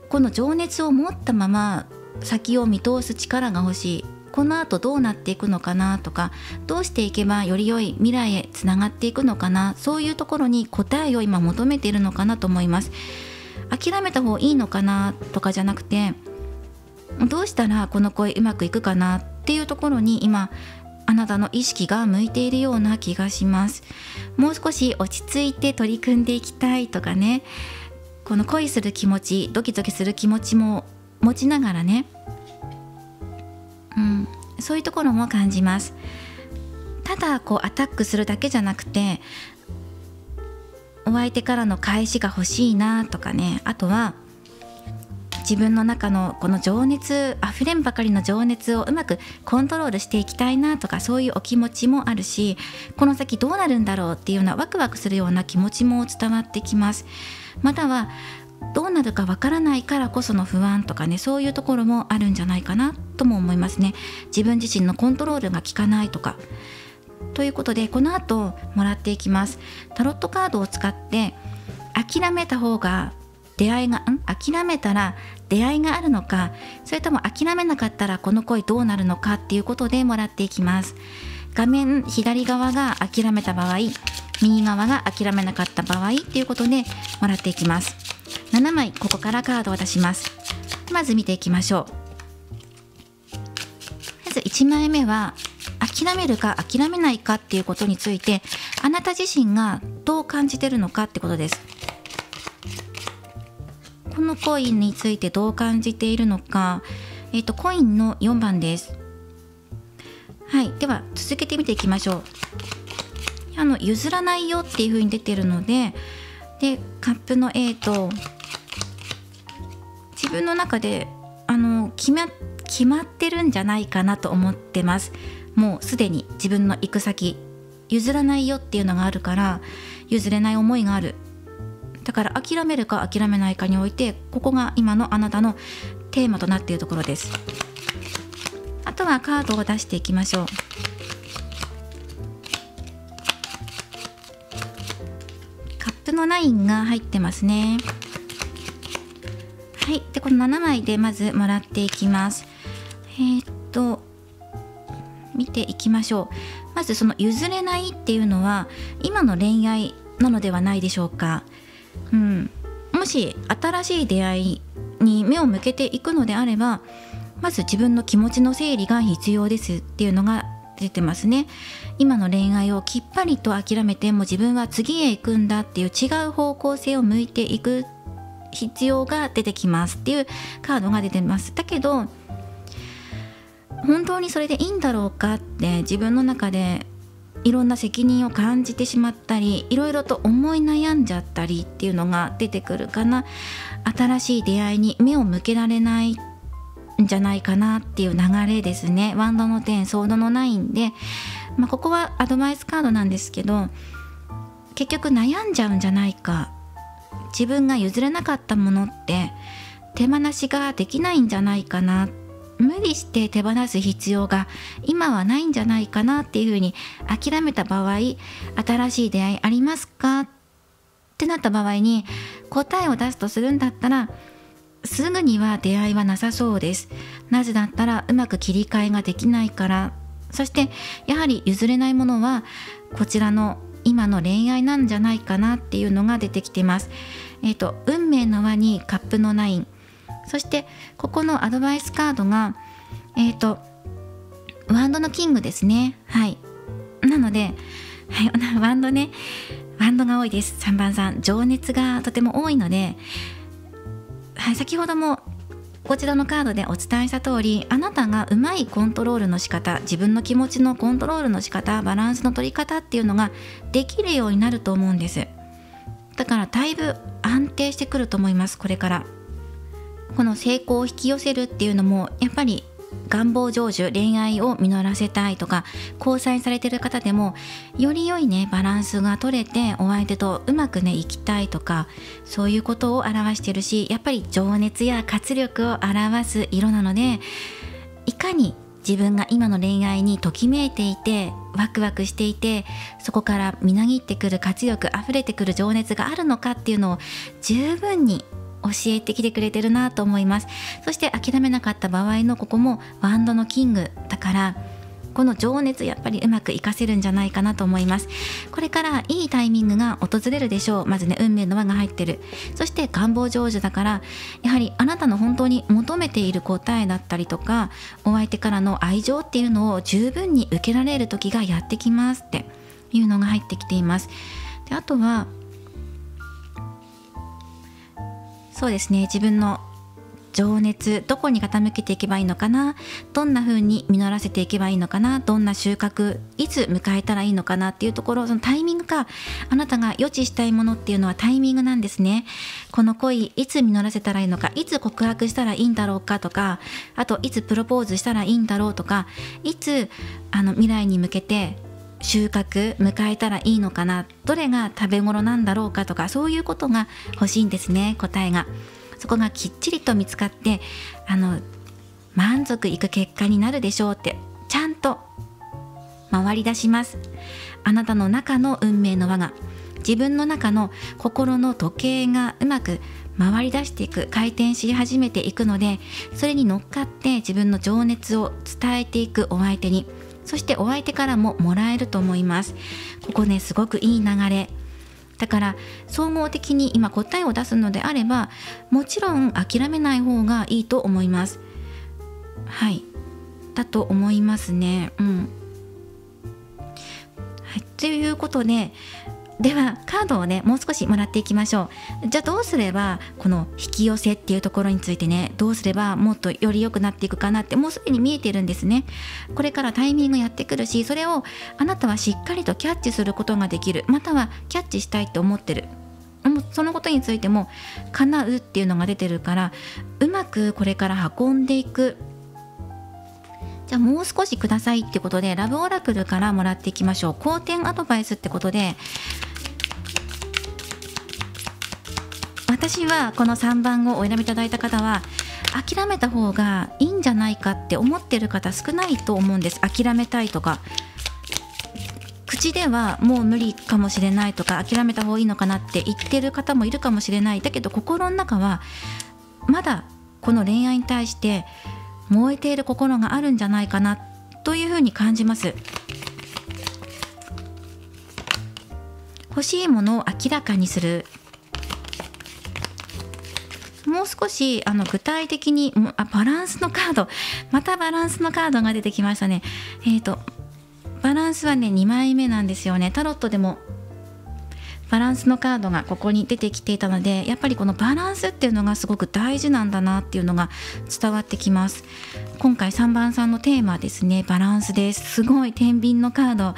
この情熱を持ったまま先を見通す力が欲しい。この後どうなっていくのかなとか、どうしていけばより良い未来へつながっていくのかな、そういうところに答えを今求めているのかなと思います。諦めた方がいいのかなとかじゃなくて、どうしたらこの恋うまくいくかなっていうところに今あなたの意識が向いているような気がします。もう少し落ち着いて取り組んでいきたいとかね、この恋する気持ち、ドキドキする気持ちも持ちながらね、そういうところも感じます。ただこうアタックするだけじゃなくて、お相手からの返しが欲しいなとかね、あとは自分の中のこの情熱、あふれんばかりの情熱をうまくコントロールしていきたいなとか、そういうお気持ちもあるし、この先どうなるんだろうっていうようなワクワクするような気持ちも伝わってきます。またはどうなるかわからないからこその不安とかね、そういうところもあるんじゃないかなとも思いますね。自分自身のコントロールが効かないとか。ということで、この後もらっていきます。タロットカードを使って諦めた方が諦めたら出会いがあるのか、それとも諦めなかったらこの恋どうなるのかっていうことでもらっていきます。画面左側が諦めた場合、右側が諦めなかった場合っていうことでもらっていきます。7枚ここからカードを出します。まず見ていきましょう。まず1枚目は諦めるか諦めないかっていうことについて、あなた自身がどう感じてるのかってことです。このコインについてどう感じているのか、コインの4番です。はい、では続けて見ていきましょう。譲らないよっていう風に出てるので、カップの A と自分の中で決まってるんじゃないかなと思ってます。もうすでに自分の行く先、譲らないよっていうのがあるから、譲れない思いがある。だから諦めるか諦めないかにおいて、ここが今のあなたのテーマとなっているところです。あとはカードを出していきましょう。カップの9が入ってますね。はい、でこの7枚でまずもらっていきます。見ていきましょう。まずその譲れないっていうのは今の恋愛なのではないでしょうか。もし新しい出会いに目を向けていくのであれば、まず自分の気持ちの整理が必要ですっていうのが出てますね。今の恋愛をきっぱりと諦めて、もう自分は次へ行くんだっていう違う方向性を向いていく必要が出てきますっていうカードが出てます。だけど本当にそれでいいんだろうかって自分の中でいろんな責任を感じてしまったり、いろいろと思い悩んじゃったりっていうのが出てくるかな。新しい出会いに目を向けられないんじゃないかなっていう流れですね。ワンドの10、ソードの9で、ここはアドバイスカードなんですけど、結局悩んじゃうんじゃないか、自分が譲れなかったものって手放しができないんじゃないかな、無理して手放す必要が今はないんじゃないかなっていうふうに諦めた場合、新しい出会いありますかってなった場合に答えを出すとするんだったら、すぐには出会いはなさそうです。なぜだったらうまく切り替えができないから。そしてやはり譲れないものはこちらの今の恋愛なんじゃないかなっていうのが出てきてます。運命の輪にカップの9、そしてここのアドバイスカードがワンドのキングですね。はい、なので、ワンドが多いです。3番さん、情熱がとても多いので、先ほどもこちらのカードでお伝えした通り、あなたがうまいコントロールの仕方、自分の気持ちのコントロールの仕方、バランスの取り方っていうのができるようになると思うんです。だからだいぶ安定してくると思います。これからこの成功を引き寄せるっていうのも、やっぱり願望成就、恋愛を実らせたいとか、交際されてる方でもより良いバランスが取れてお相手とうまく生きたいとか、そういうことを表してるし、やっぱり情熱や活力を表す色なので、いかに自分が今の恋愛にときめいていてワクワクしていて、そこからみなぎってくる活力、溢れてくる情熱があるのかっていうのを十分に教えてきてくれてるなと思います。そして諦めなかった場合のここもワンドのキングだから、この情熱やっぱりうまく活かせるんじゃないかなと思います。これからいいタイミングが訪れるでしょう。まずね、運命の輪が入ってる。そして願望成就だから、やはりあなたの本当に求めている答えだったりとか、お相手からの愛情っていうのを十分に受けられる時がやってきますっていうのが入ってきています。で、あとはそうですね、自分の情熱、どこに傾けていけばいいのかな、どんな風に実らせていけばいいのかな、どんな収穫、いつ迎えたらいいのかなっていうところ、そのタイミングか、あなたが予知したいものっていうのはタイミングなんですね。この恋、いつ実らせたらいいのか、いつ告白したらいいんだろうかとか、あといつプロポーズしたらいいんだろうとか、いつ未来に向けて収穫迎えたらいいのかな、どれが食べ頃なんだろうかとか、そういうことが欲しいんですね、答えが。そこがきっちりと見つかって、満足いく結果になるでしょうってちゃんと回り出します。あなたの中の運命の輪が、自分の中の心の時計がうまく回り出していく、回転し始めていくので、それに乗っかって自分の情熱を伝えていくお相手に、そしてお相手からももらえると思います。ここね、すごくいい流れだから、総合的に今答えを出すのであれば、もちろん諦めない方がいいと思います。はい、だと思いますね。はい、ということで、ではカードをね、もう少しもらっていきましょう。じゃあどうすればこの引き寄せっていうところについてね、どうすればもっとより良くなっていくかなって、もうすでに見えてるんですね。これからタイミングやってくるし、それをあなたはしっかりとキャッチすることができる、またはキャッチしたいと思ってる、そのことについても叶うっていうのが出てるから、うまくこれから運んでいく。じゃあもう少しくださいってことで、ラブオラクルからもらっていきましょう。好転アドバイスってことで、私はこの3番をお選びいただいた方は、諦めた方がいいんじゃないかって思ってる方少ないと思うんです。諦めたいとか、口ではもう無理かもしれないとか、諦めた方がいいのかなって言ってる方もいるかもしれない。だけど心の中はまだこの恋愛に対して燃えている心があるんじゃないかなというふうに感じます。欲しいものを明らかにする。もう少し具体的に、バランスのカード、またバランスのカードが出てきましたね。バランスはね、2枚目なんですよね。タロットでもバランスのカードがここに出てきていたので、やっぱりこのバランスっていうのがすごく大事なんだなっていうのが伝わってきます。今回3番さんのテーマはですね、バランスです。すごい天秤のカード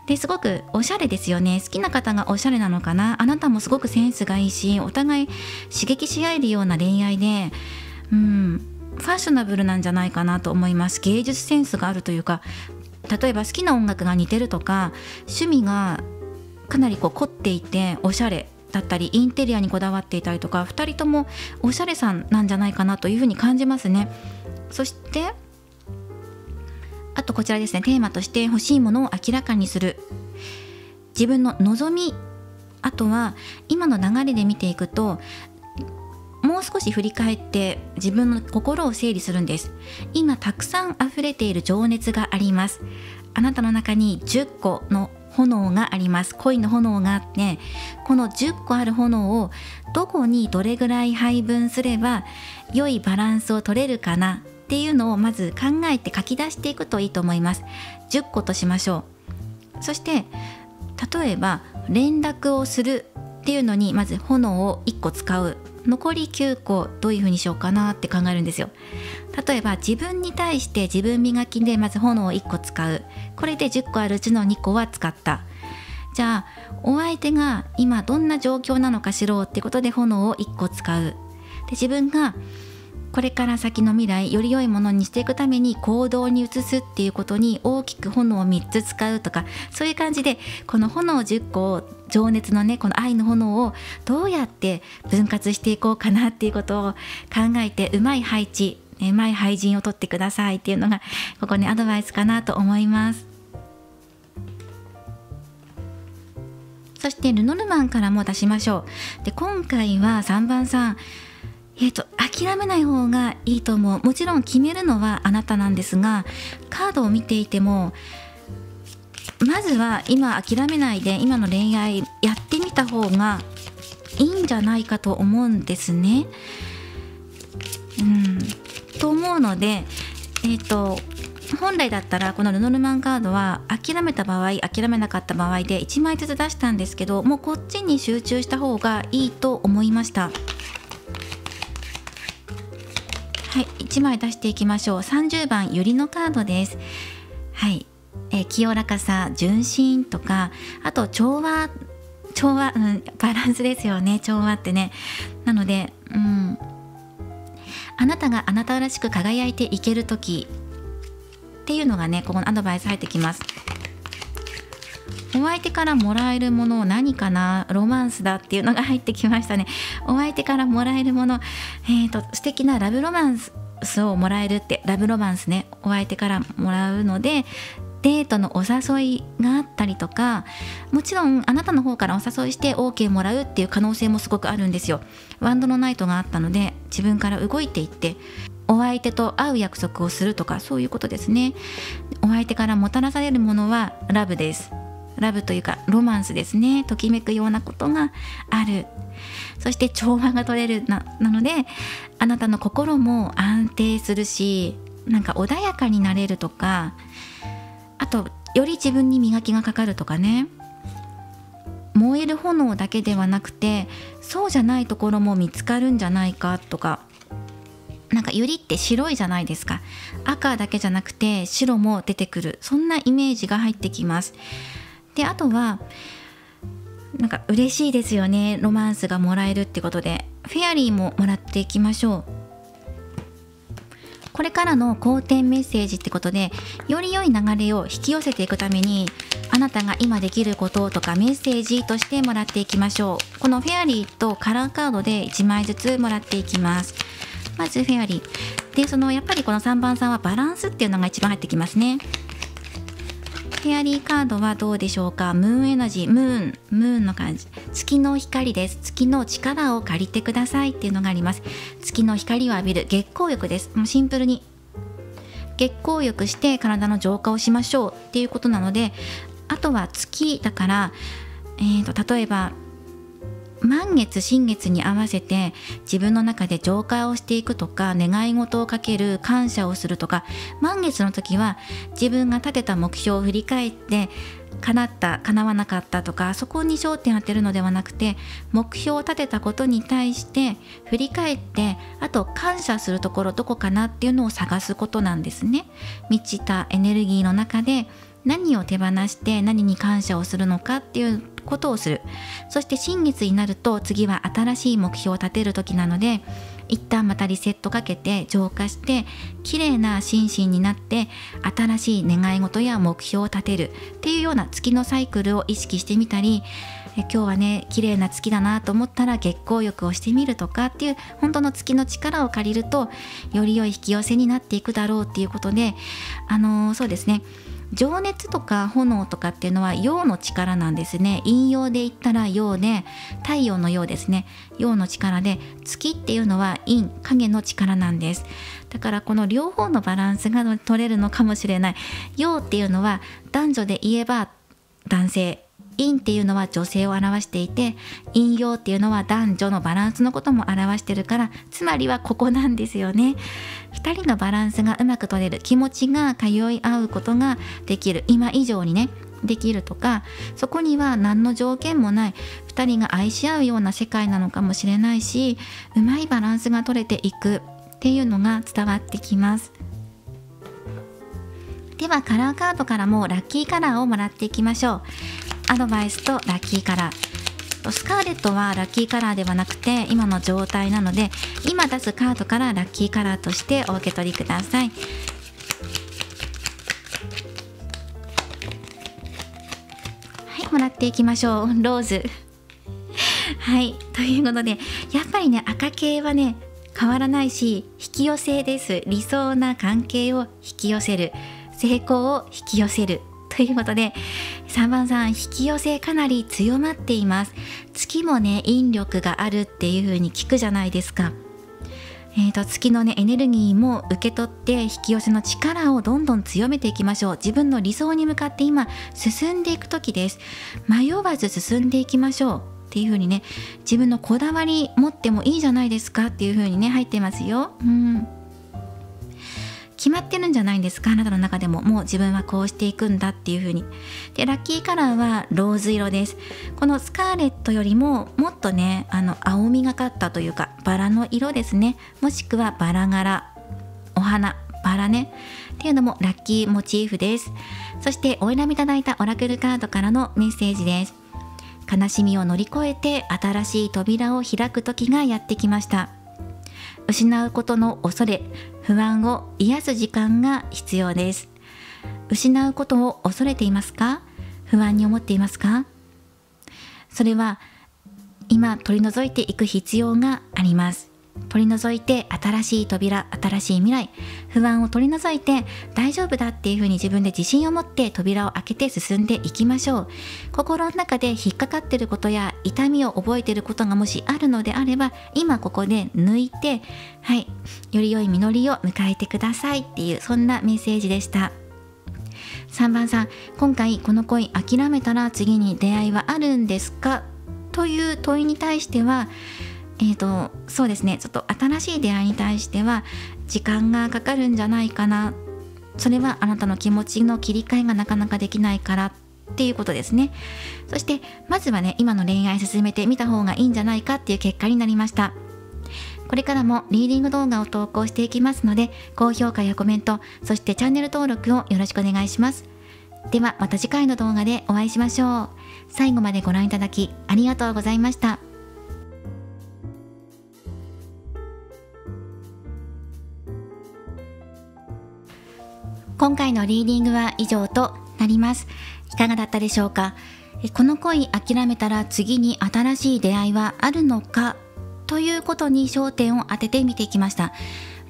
ですごくおしゃれですよね。好きな方がおしゃれなのかな。あなたもすごくセンスがいいし、お互い刺激し合えるような恋愛で、ファッショナブルなんじゃないかなと思います。芸術センスがあるというか、例えば好きな音楽が似てるとか、趣味がかなり凝っていておしゃれだったり、インテリアにこだわっていたりとか、2人ともおしゃれさんなんじゃないかなというふうに感じますね。そしてあとこちらですね、テーマとして欲しいものを明らかにする。自分の望み、あとは今の流れで見ていくと、もう少し振り返って自分の心を整理するんです。今たくさん溢れている情熱があります。あなたの中に10個の炎があります。恋の炎があって、この10個ある炎をどこにどれぐらい配分すれば良いバランスを取れるかなっていうのをまず考えて書き出していくといいと思います。10個としましょう。そして例えば連絡をするっていうのにまず炎を1個使う。残り9個どういう風にしようかなって考えるんですよ。例えば自分に対して自分磨きでまず炎を1個使う。これで10個あるうちの2個は使った。じゃあお相手が今どんな状況なのか知ろうってことで炎を1個使う。で自分がこれから先の未来より良いものにしていくために行動に移すっていうことに大きく炎を3つ使うとか、そういう感じでこの炎10個を、情熱のね、この愛の炎をどうやって分割していこうかなっていうことを考えて、うまい配置うまい配陣を取ってくださいっていうのがここねアドバイスかなと思います。そしてルノルマンからも出しましょう。で今回は3番さん、諦めない方がいいと思う。もちろん決めるのはあなたなんですが、カードを見ていてもまずは今諦めないで今の恋愛やってみた方がいいんじゃないかと思うんですね。と思うので、本来だったらこのルノルマンカードは諦めた場合諦めなかった場合で1枚ずつ出したんですけど、もうこっちに集中した方がいいと思いました。はい、1枚出していきましょう。30番ユリのカードです。はい、清らかさ、純真とか、あと調和、バランスですよね、調和ってね。なので、あなたがあなたらしく輝いていける時っていうのがね、ここのアドバイス入ってきます。お相手からもらえるもの何かな、ロマンスだっていうのが入ってきましたね。お相手からもらえるもの、素敵なラブロマンスをもらえるって、ラブロマンスね、お相手からもらうので、デートのお誘いがあったりとか、もちろんあなたの方からお誘いして OK もらうっていう可能性もすごくあるんですよ。ワンドのナイトがあったので、自分から動いていってお相手と会う約束をするとか、そういうことですね。お相手からもたらされるものはラブです。ラブというかロマンスですね。ときめくようなことがある。そして調和が取れる なので、あなたの心も安定するし、なんか穏やかになれるとか、あとより自分に磨きがかかるとかね。燃える炎だけではなくて、そうじゃないところも見つかるんじゃないかとか、なんかユリって白いじゃないですか。赤だけじゃなくて白も出てくる、そんなイメージが入ってきます。で、あとはなんか嬉しいですよね、ロマンスがもらえるってことで。フェアリーももらっていきましょう。これからの好転メッセージってことで、より良い流れを引き寄せていくために、あなたが今できることとかメッセージとしてもらっていきましょう。このフェアリーとカラーカードで1枚ずつもらっていきます。まずフェアリーで、やっぱりこの3番さんはバランスっていうのが一番入ってきますね。フェアリーカードはどうでしょうか。ムーンエナジー、ムーンの感じ、月の光です。月の力を借りてくださいっていうのがあります。月の光を浴びる、月光浴です。もうシンプルに月光浴して体の浄化をしましょうっていうことなので、あとは月だから、例えば満月新月に合わせて自分の中で浄化をしていくとか、願い事をかける、感謝をするとか、満月の時は自分が立てた目標を振り返って、叶った、叶わなかったとか、そこに焦点を当てるのではなくて、目標を立てたことに対して振り返って、あと感謝するところどこかなっていうのを探すことなんですね。満ちたエネルギーの中で何を手放して何に感謝をするのかっていうことをする。そして新月になると次は新しい目標を立てる時なので、一旦またリセットかけて浄化して綺麗な心身になって、新しい願い事や目標を立てるっていうような月のサイクルを意識してみたり、今日はね綺麗な月だなと思ったら月光浴をしてみるとかっていう、本当の月の力を借りるとより良い引き寄せになっていくだろうっていうことで、そうですね、情熱とか炎とかっていうのは陽の力なんですね。陰陽で言ったら陽で、太陽の陽ですね。陽の力で、月っていうのは陰、影の力なんです。だからこの両方のバランスが取れるのかもしれない。陽っていうのは男女で言えば男性、陰っていうのは女性を表していて、陰陽っていうのは男女のバランスのことも表してるから、つまりはここなんですよね。2人のバランスがうまく取れる、気持ちが通い合うことができる、今以上にねできるとか、そこには何の条件もない2人が愛し合うような世界なのかもしれないし、うまいバランスが取れていくっていうのが伝わってきます。ではカラーカードからもラッキーカラーをもらっていきましょう。アドバイスとラッキーカラー、スカーレットはラッキーカラーではなくて今の状態なので、今出すカードからラッキーカラーとしてお受け取りください。はい、もらっていきましょう。ローズはい、ということで、やっぱりね赤系はね変わらないし、引き寄せです。理想な関係を引き寄せる、成功を引き寄せるということで、3番さん、引き寄せかなり強まっています。月もね、引力があるっていう風に聞くじゃないですか。月のね、エネルギーも受け取って、引き寄せの力をどんどん強めていきましょう。自分の理想に向かって今進んでいく時です。迷わず進んでいきましょうっていう風にね、自分のこだわり持ってもいいじゃないですかっていう風にね、入ってますよ。決まってるんじゃないんですか、あなたの中でも。もう自分はこうしていくんだっていう風に。で、ラッキーカラーはローズ色です。このスカーレットよりももっとね、青みがかったというか、バラの色ですね。もしくはバラ柄、お花、バラねっていうのもラッキーモチーフです。そしてお選びいただいたオラクルカードからのメッセージです。悲しみを乗り越えて新しい扉を開く時がやってきました。失うことの恐れ、不安を癒す時間が必要です。失うことを恐れていますか？不安に思っていますか？それは今取り除いていく必要があります。取り除いて新しい扉、新しい未来、不安を取り除いて大丈夫だっていうふうに自分で自信を持って扉を開けて進んでいきましょう。心の中で引っかかっていることや痛みを覚えていることがもしあるのであれば、今ここで抜いて、より良い実りを迎えてくださいっていう、そんなメッセージでした。3番さん、今回この恋諦めたら次に出会いはあるんですかという問いに対しては、そうですね、ちょっと新しい出会いに対しては時間がかかるんじゃないかな。それはあなたの気持ちの切り替えがなかなかできないからっていうことですね。そしてまずはね、今の恋愛進めてみた方がいいんじゃないかっていう結果になりました。これからもリーディング動画を投稿していきますので、高評価やコメント、そしてチャンネル登録をよろしくお願いします。ではまた次回の動画でお会いしましょう。最後までご覧いただきありがとうございました。今回のリーディングは以上となります。いかがだったでしょうか。この恋諦めたら次に新しい出会いはあるのかということに焦点を当てて見ていきました。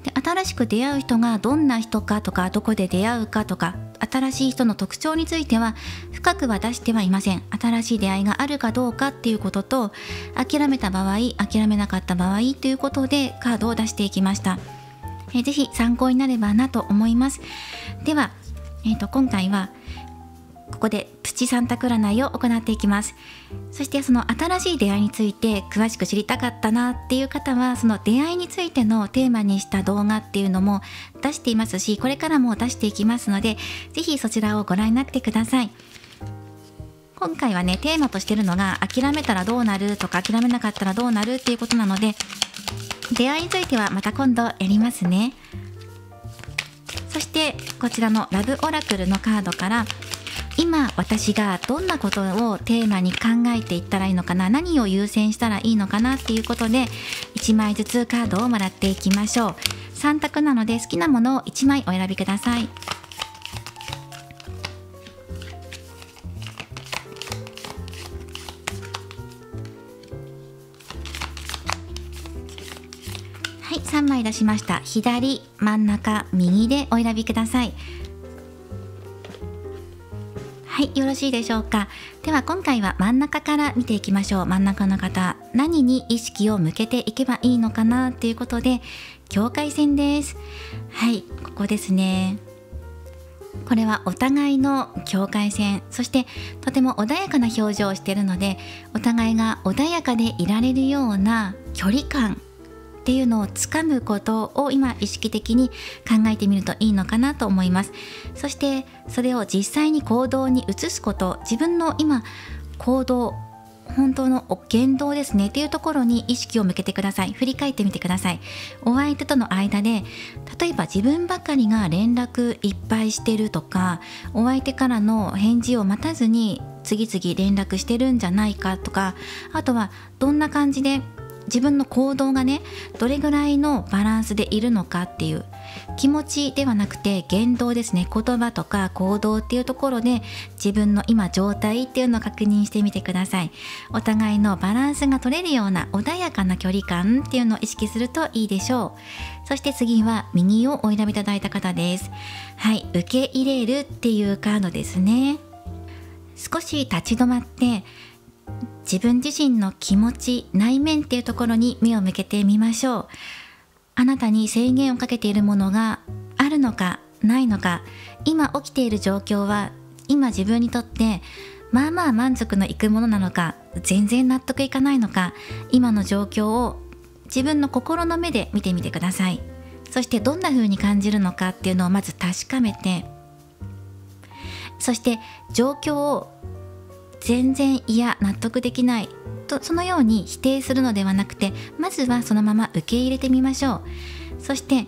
で、新しく出会う人がどんな人かとか、どこで出会うかとか、新しい人の特徴については深くは出してはいません。新しい出会いがあるかどうかっていうことと、諦めた場合、諦めなかった場合ということでカードを出していきました。ぜひ参考になればなと思います。では、今回はここでプチサンタ占いを行っていきます。そしてその新しい出会いについて詳しく知りたかったなっていう方は、その出会いについてのテーマにした動画っていうのも出していますし、これからも出していきますので、ぜひそちらをご覧になってください。今回はね、テーマとしてるのが諦めたらどうなるとか、諦めなかったらどうなるっていうことなので、出会いについてはまた今度やりますね。そしてこちらのラブオラクルのカードから、今私がどんなことをテーマに考えていったらいいのかな、何を優先したらいいのかなっていうことで1枚ずつカードをもらっていきましょう。3択なので好きなものを1枚お選びください。はい、3枚出しました。左、真ん中、右でお選びください。はい、よろしいでしょうか。では今回は真ん中から見ていきましょう。真ん中の方、何に意識を向けていけばいいのかなということで、境界線です。はい、ここですね。これはお互いの境界線、そしてとても穏やかな表情をしているので、お互いが穏やかでいられるような距離感っていうのをつかむことを今意識的に考えてみるといいのかなと思います。そしてそれを実際に行動に移すこと、自分の今行動、本当の言動ですねっていうところに意識を向けてください。振り返ってみてください。お相手との間で、例えば自分ばかりが連絡いっぱいしてるとか、お相手からの返事を待たずに次々連絡してるんじゃないかとか、あとはどんな感じで自分の行動がねどれぐらいのバランスでいるのかっていう、気持ちではなくて言動ですね、言葉とか行動っていうところで自分の今状態っていうのを確認してみてください。お互いのバランスが取れるような穏やかな距離感っていうのを意識するといいでしょう。そして次は右をお選びいただいた方です。はい、受け入れるっていうカードですね。少し立ち止まって自分自身の気持ち、内面っていうところに目を向けてみましょう。あなたに制限をかけているものがあるのかないのか、今起きている状況は今自分にとってまあまあ満足のいくものなのか、全然納得いかないのか、今の状況を自分の心の目で見てみてください。そしてどんな風に感じるのかっていうのをまず確かめて、そして状況を全然嫌、納得できないとそのように否定するのではなくて、まずはそのまま受け入れてみましょう。そして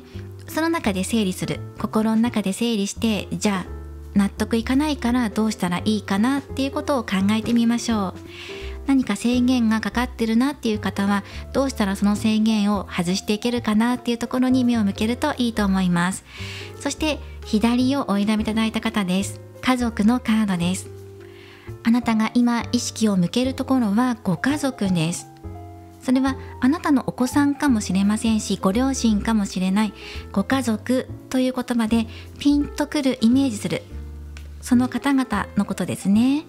その中で整理する、心の中で整理して、じゃあ納得いかないからどうしたらいいかなっていうことを考えてみましょう。何か制限がかかってるなっていう方は、どうしたらその制限を外していけるかなっていうところに目を向けるといいと思います。そして左をお選びいただいた方です。家族のカードです。あなたが今意識を向けるところはご家族です。それはあなたのお子さんかもしれませんし、ご両親かもしれない。ご家族という言葉でピンとくる、イメージする、その方々のことですね。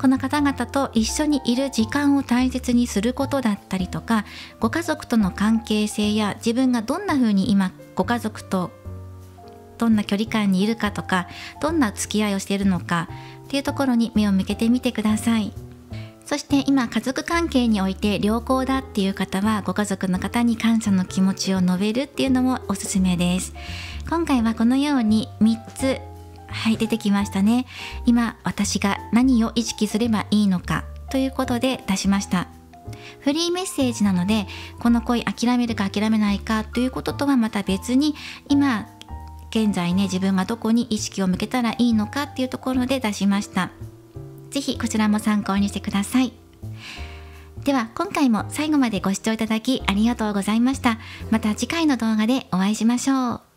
この方々と一緒にいる時間を大切にすることだったりとか、ご家族との関係性や自分がどんな風に今ご家族とどんな距離感にいるかとか、どんな付き合いをしているのかっていうところに目を向けてみてください。そして今家族関係において良好だっていう方は、ご家族の方に感謝の気持ちを述べるっていうのもおすすめです。今回はこのように3つ出てきましたね。今私が何を意識すればいいのかということで出しました。フリーメッセージなので、この恋諦めるか諦めないかということとはまた別に、今現在ね、自分がどこに意識を向けたらいいのかっていうところで出しました。ぜひこちらも参考にしてください。では今回も最後までご視聴いただきありがとうございました。また次回の動画でお会いしましょう。